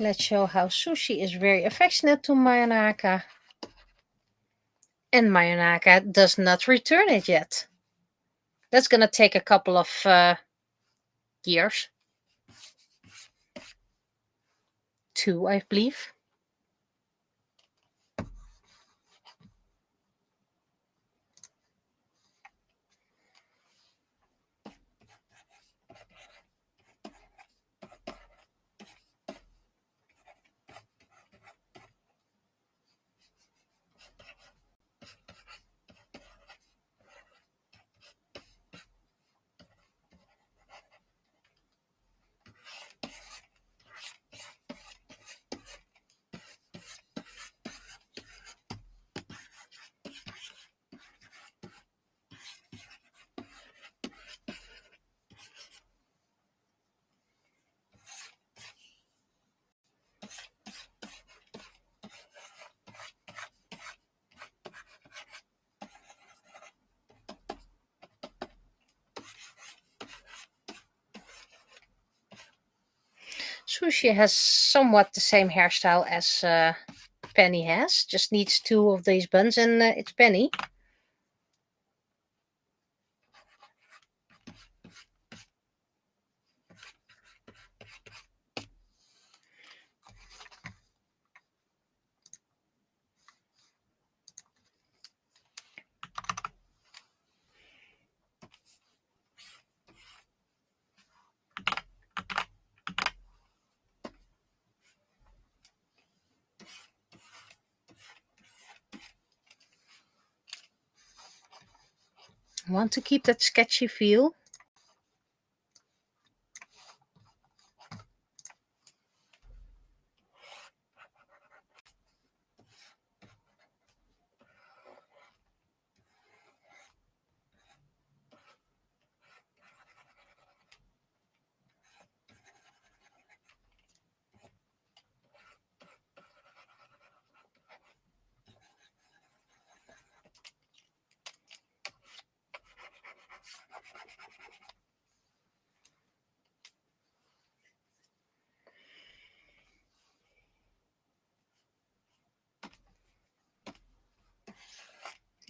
Let's show how Sushi is very affectionate to Mayonaka. And Mayonaka does not return it yet. That's gonna take a couple of years. 2, I believe. Sushi has somewhat the same hairstyle as Penny has. Just needs 2 of these buns and it's Penny. I want to keep that sketchy feel.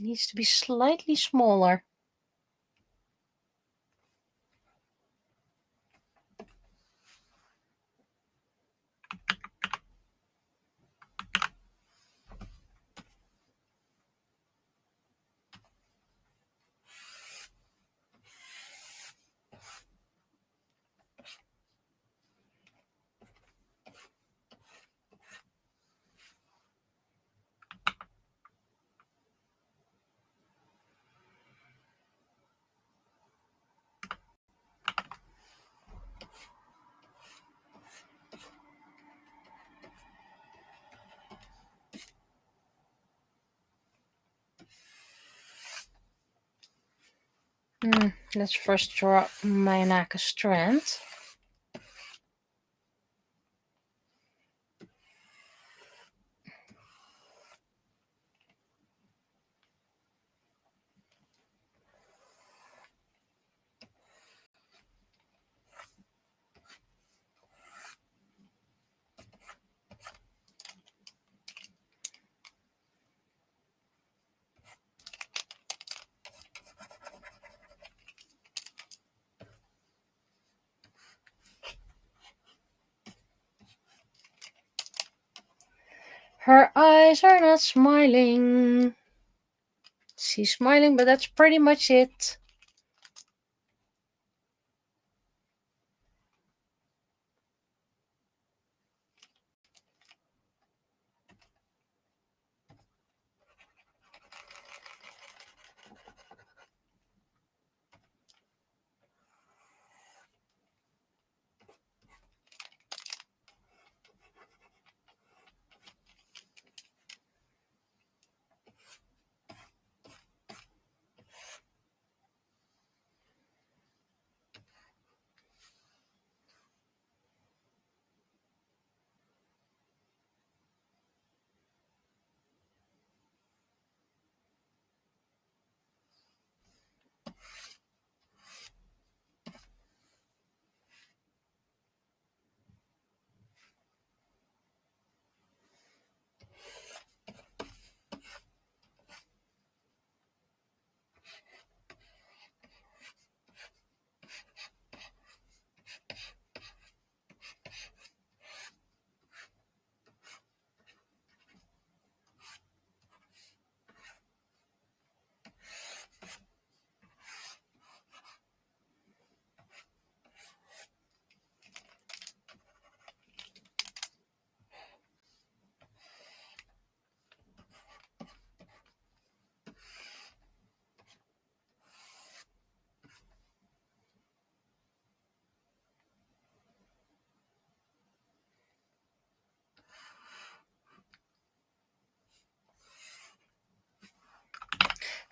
It needs to be slightly smaller. Let's first draw Mayonaka's strand. Her eyes are not smiling. She's smiling, but that's pretty much it.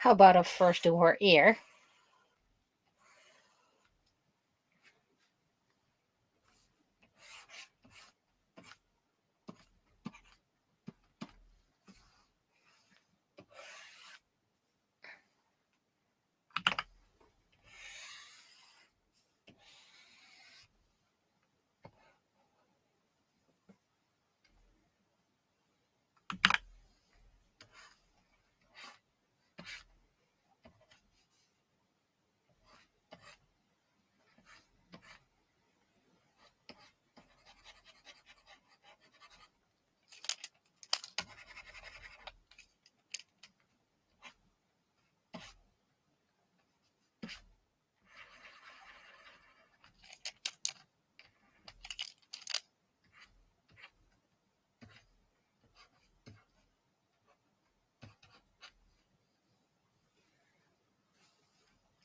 How about I first do her ear?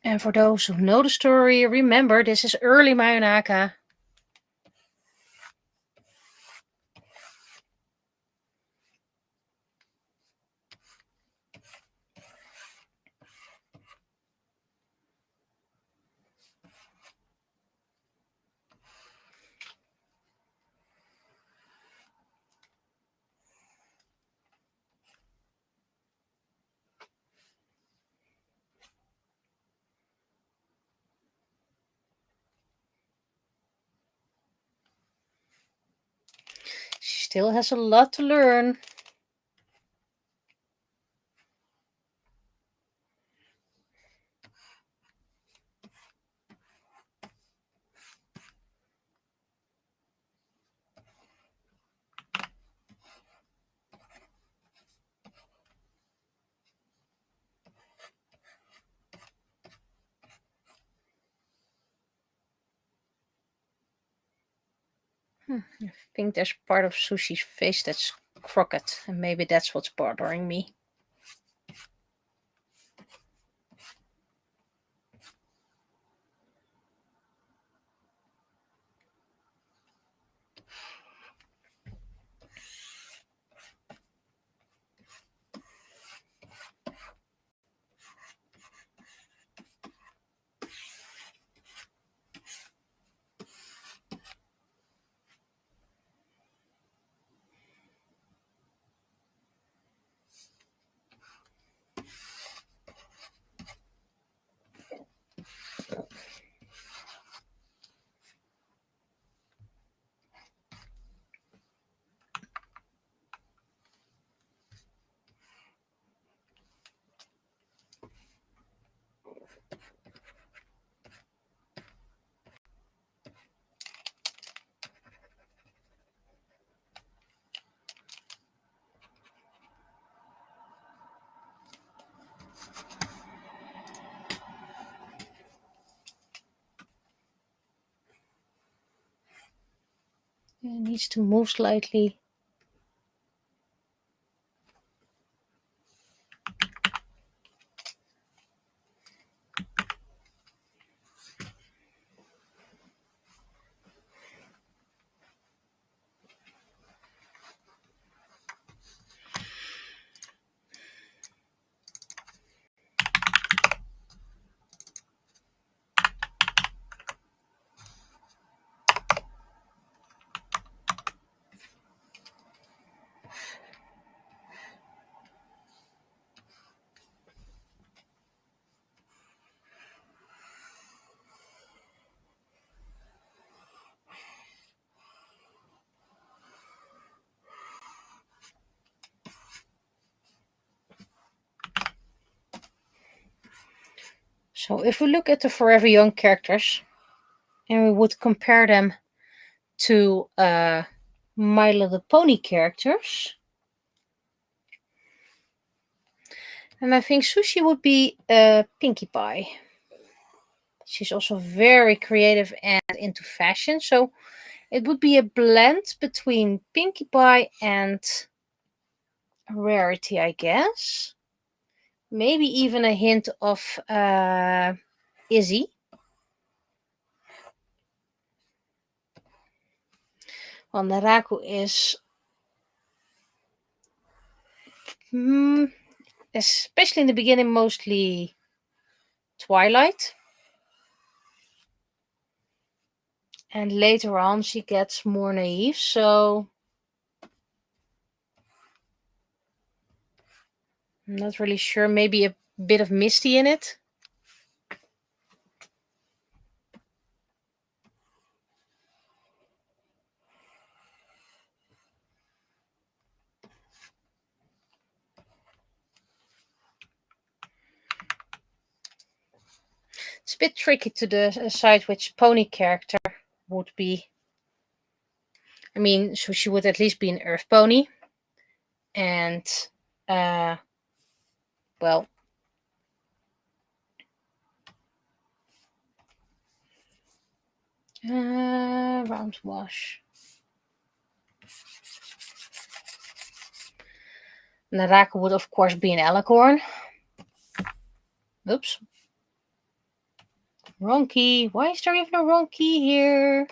And for those who know the story, remember this is early Mayonaka. She still has a lot to learn. I think there's part of Sushi's face that's crooked, and maybe that's what's bothering me. It needs to move slightly. So if we look at the Forever Young characters and we would compare them to My Little Pony characters, and I think Sushi would be Pinkie Pie. She's also very creative and into fashion, so it would be a blend between Pinkie Pie and Rarity, I guess. Maybe even a hint of Izzy. Well, Naraku is especially in the beginning, mostly Twilight. And later on, she gets more naive, so I'm not really sure. Maybe a bit of Misty in it. It's a bit tricky to decide which pony character would be. I mean, so she would at least be an Earth pony. And, well, round wash. Naraka would, of course, be an alicorn. Oops. Wrong key. Why is there even a wrong key here?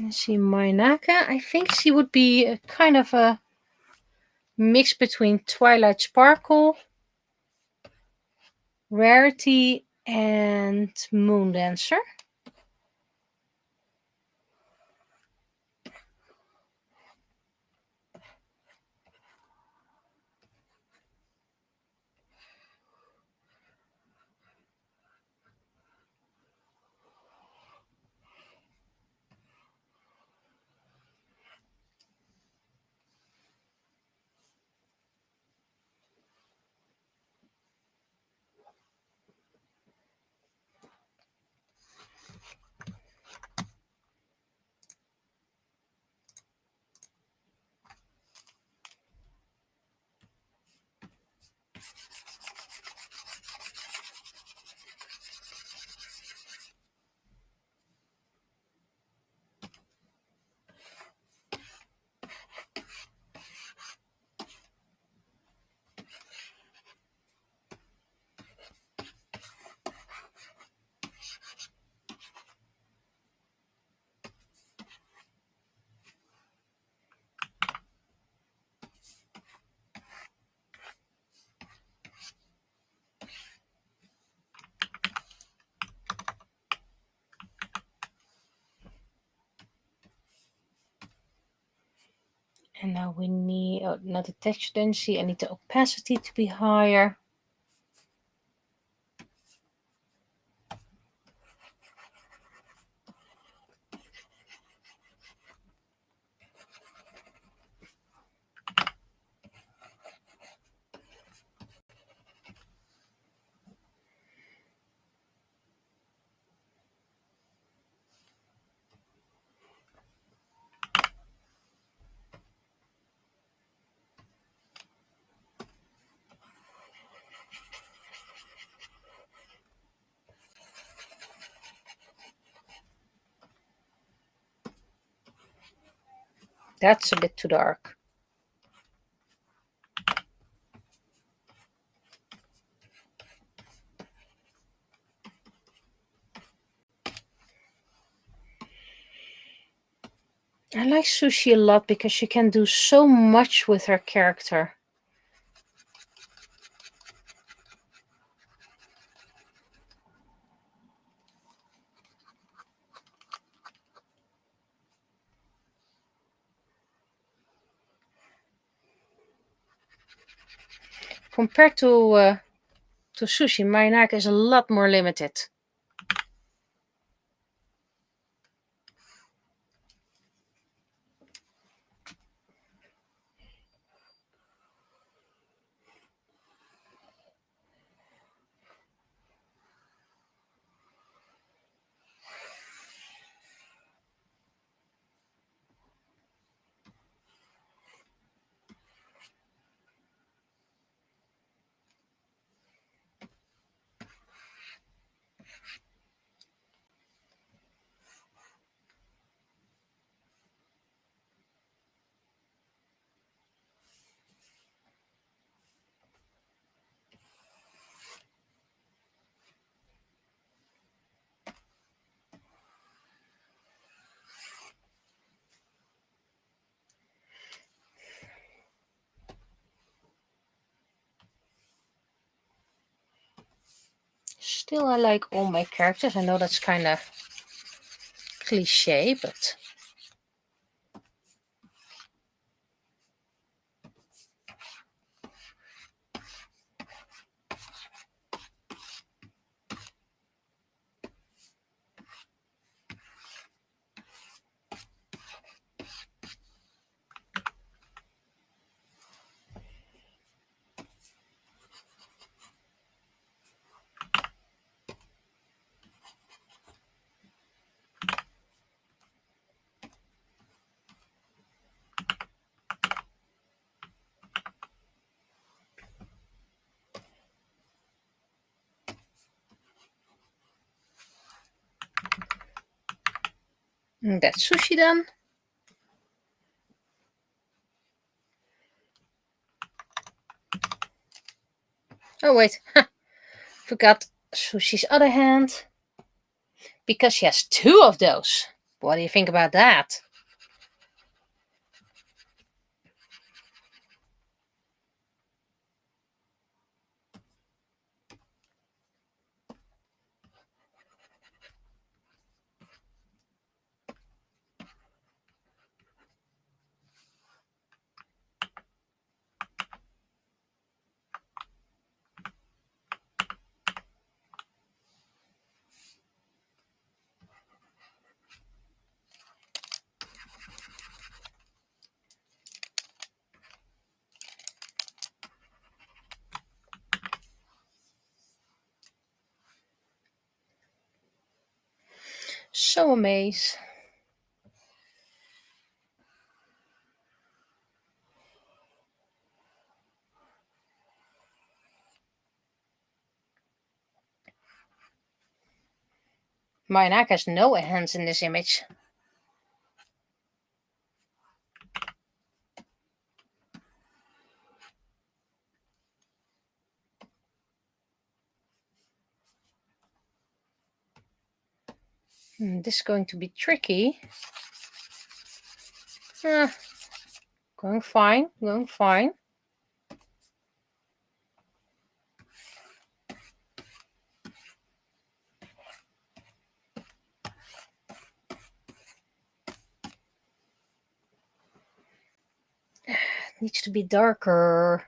Let's see, Mainaka. I think she would be a kind of a mix between Twilight Sparkle, Rarity, and Moon Dancer. And now we need, not the texture density, I need the opacity to be higher. That's a bit too dark. I like Sushi a lot because she can do so much with her character. Compared to Sushi, Mainaka is a lot more limited. Still, I like all my characters. I know that's kind of cliche, but that's sushi then. Oh wait, forgot Sushi's other hand. Because she has 2 of those. What do you think about that? So amazed. Mayanaka has no hands in this image. This is going to be tricky. Going fine, going fine. It needs to be darker.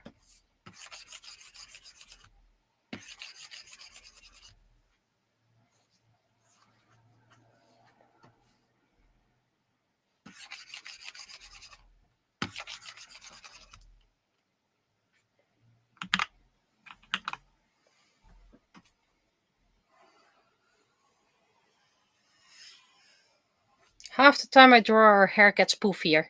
Half the time I draw, her hair gets poofier.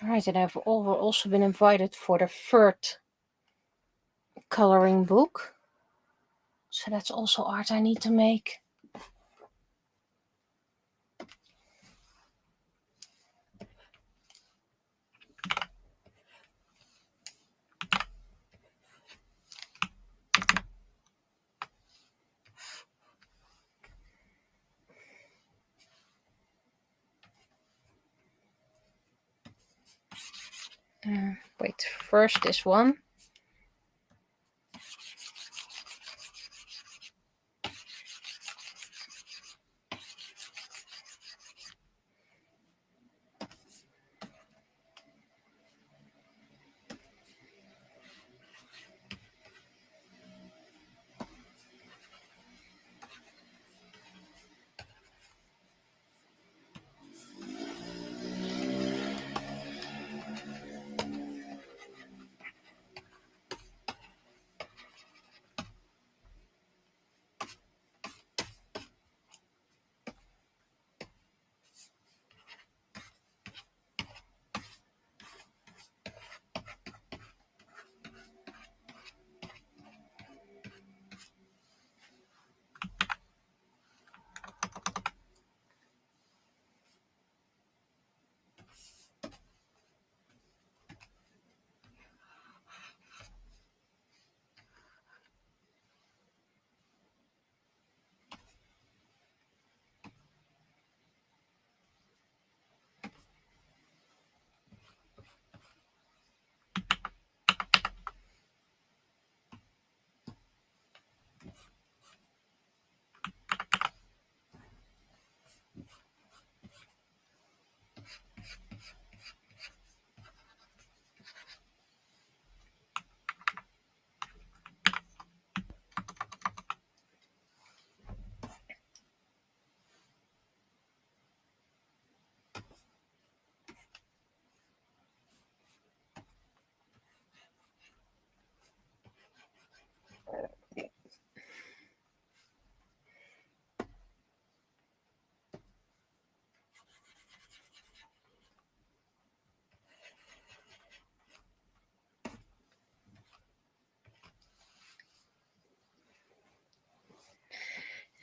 Right, and I've also been invited for the third coloring book. So that's also art I need to make. Wait, first this one.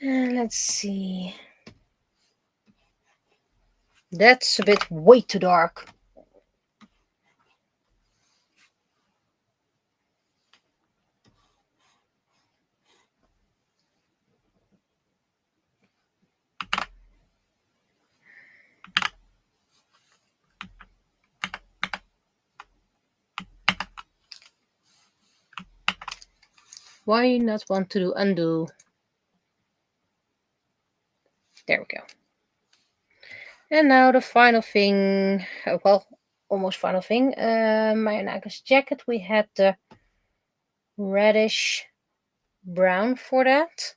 Let's see. That's a bit way too dark. Why not want to do undo? There we go. And now the final thing, well, almost final thing. My Anaga's jacket, we had the reddish brown for that.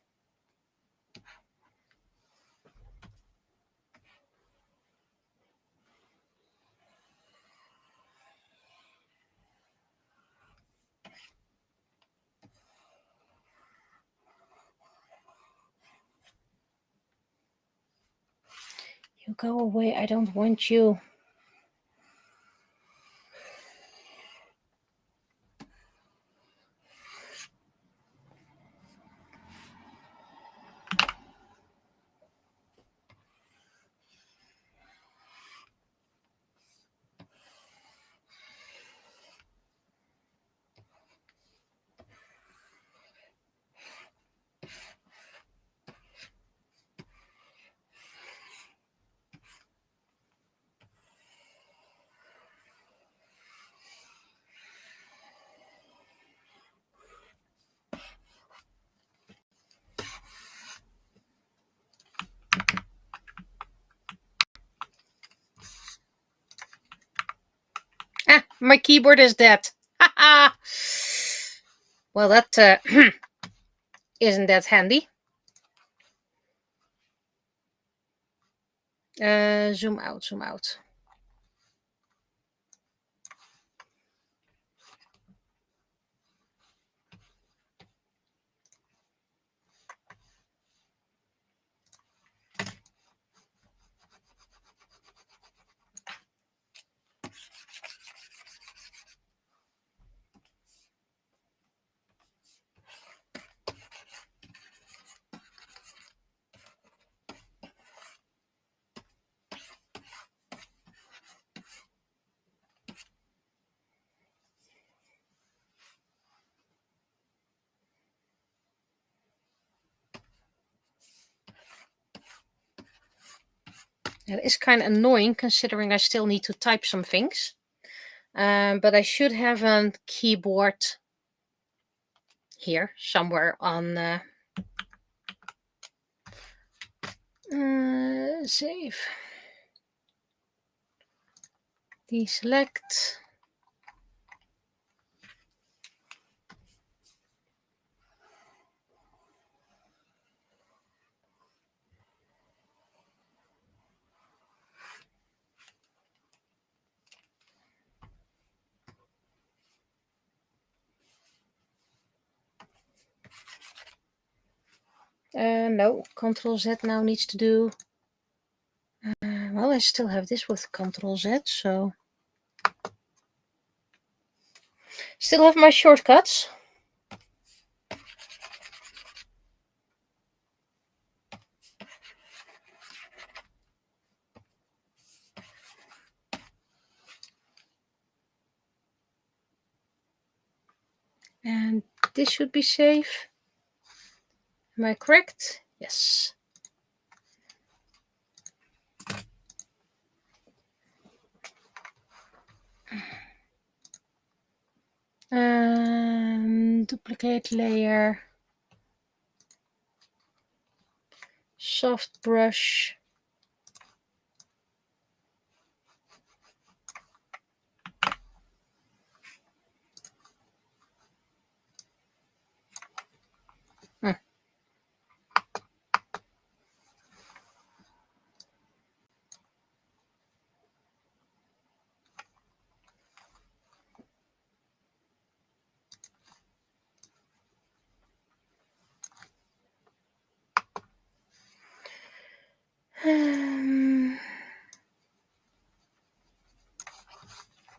You go away, I don't want you. Ah, my keyboard is dead. Haha. Well, that isn't that handy. Zoom out, zoom out. It is kind of annoying considering I still need to type some things. But I should have a keyboard here somewhere on save. Deselect. No, Control Z now needs to do. Well, I still have this with Control Z, so still have my shortcuts. And this should be safe. Am I correct? Yes. Duplicate layer. Soft brush.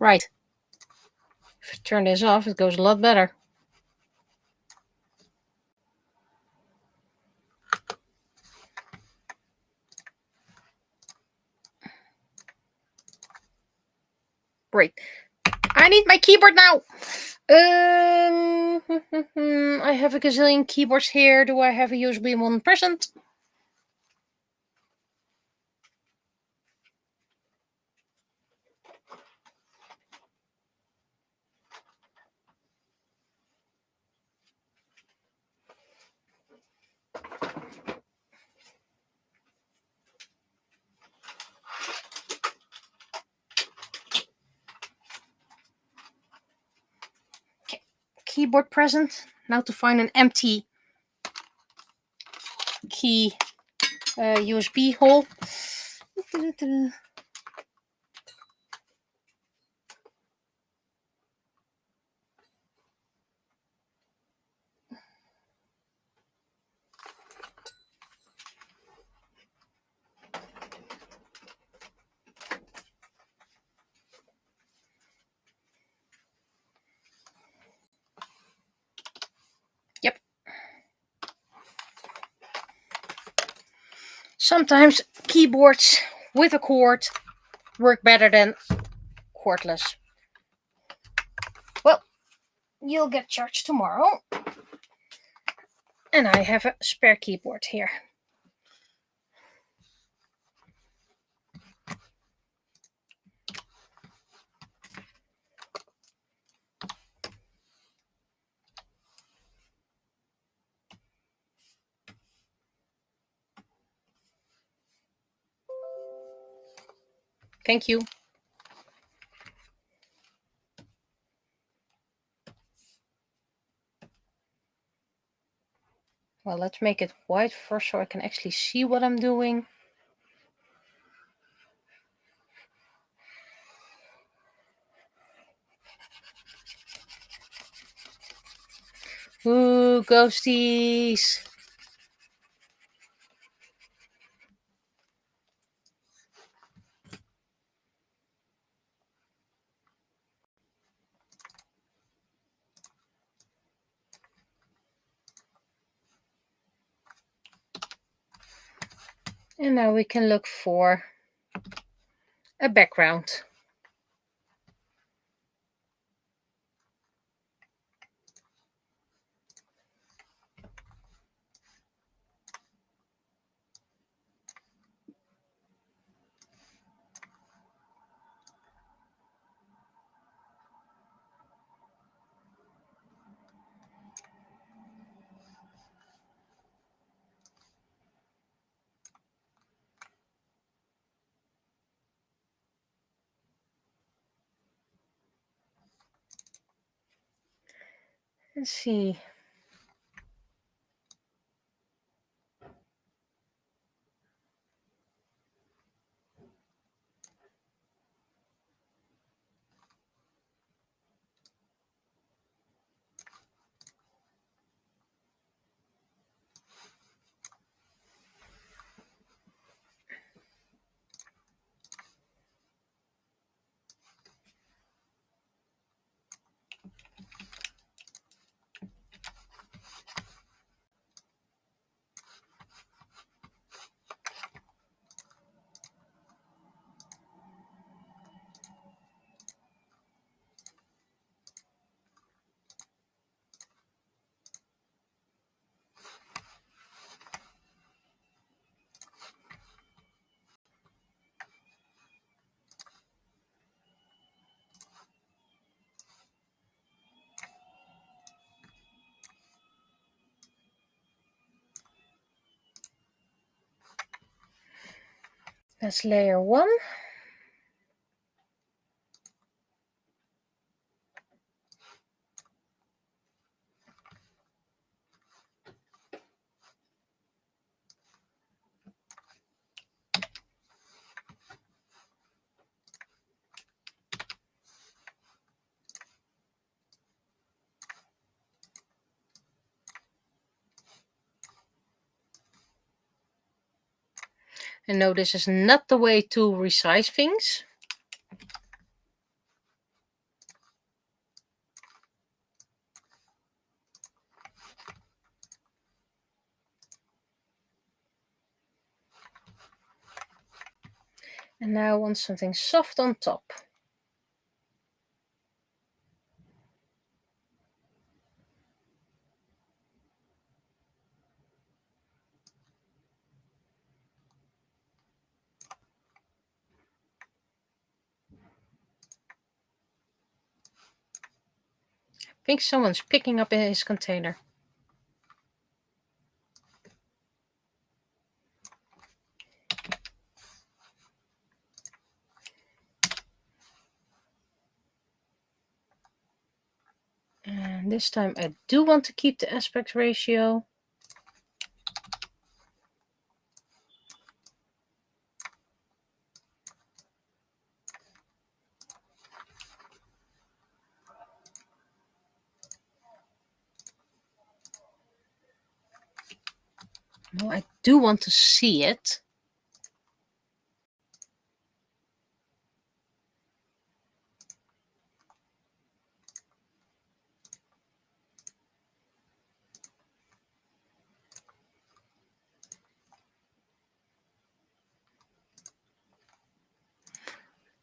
Right. If I turn this off, it goes a lot better. Great. I need my keyboard now. I have a gazillion keyboards here. Do I have a USB one present? Okay. Keyboard present. Now to find an empty key USB hole. Yep. Sometimes keyboards with a cord work better than cordless. Well, you'll get charged tomorrow. And I have a spare keyboard here. Thank you. Well, let's make it white first so I can actually see what I'm doing. Ooh, ghosties. And now we can look for a background. Let's see. That's layer 1. And no, this is not the way to resize things. And now I want something soft on top. I think someone's picking up in his container. And this time I do want to keep the aspect ratio. No, I do want to see it.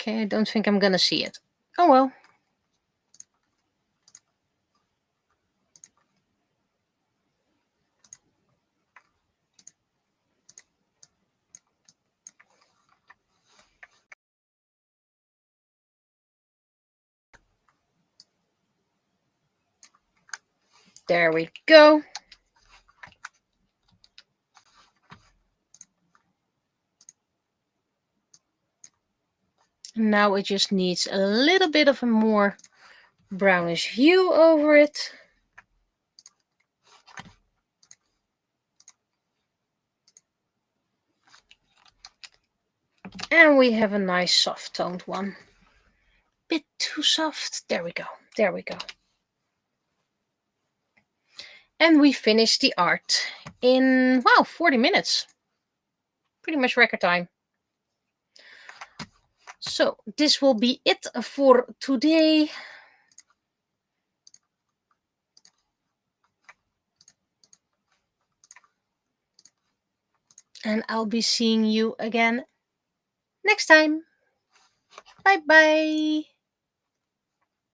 Okay, I don't think I'm gonna see it. Oh well. There we go. Now it just needs a little bit of a more brownish hue over it. And we have a nice soft toned one. Bit too soft. There we go. There we go. And we finished the art in, wow, 40 minutes. Pretty much record time. So this will be it for today. And I'll be seeing you again next time. Bye bye.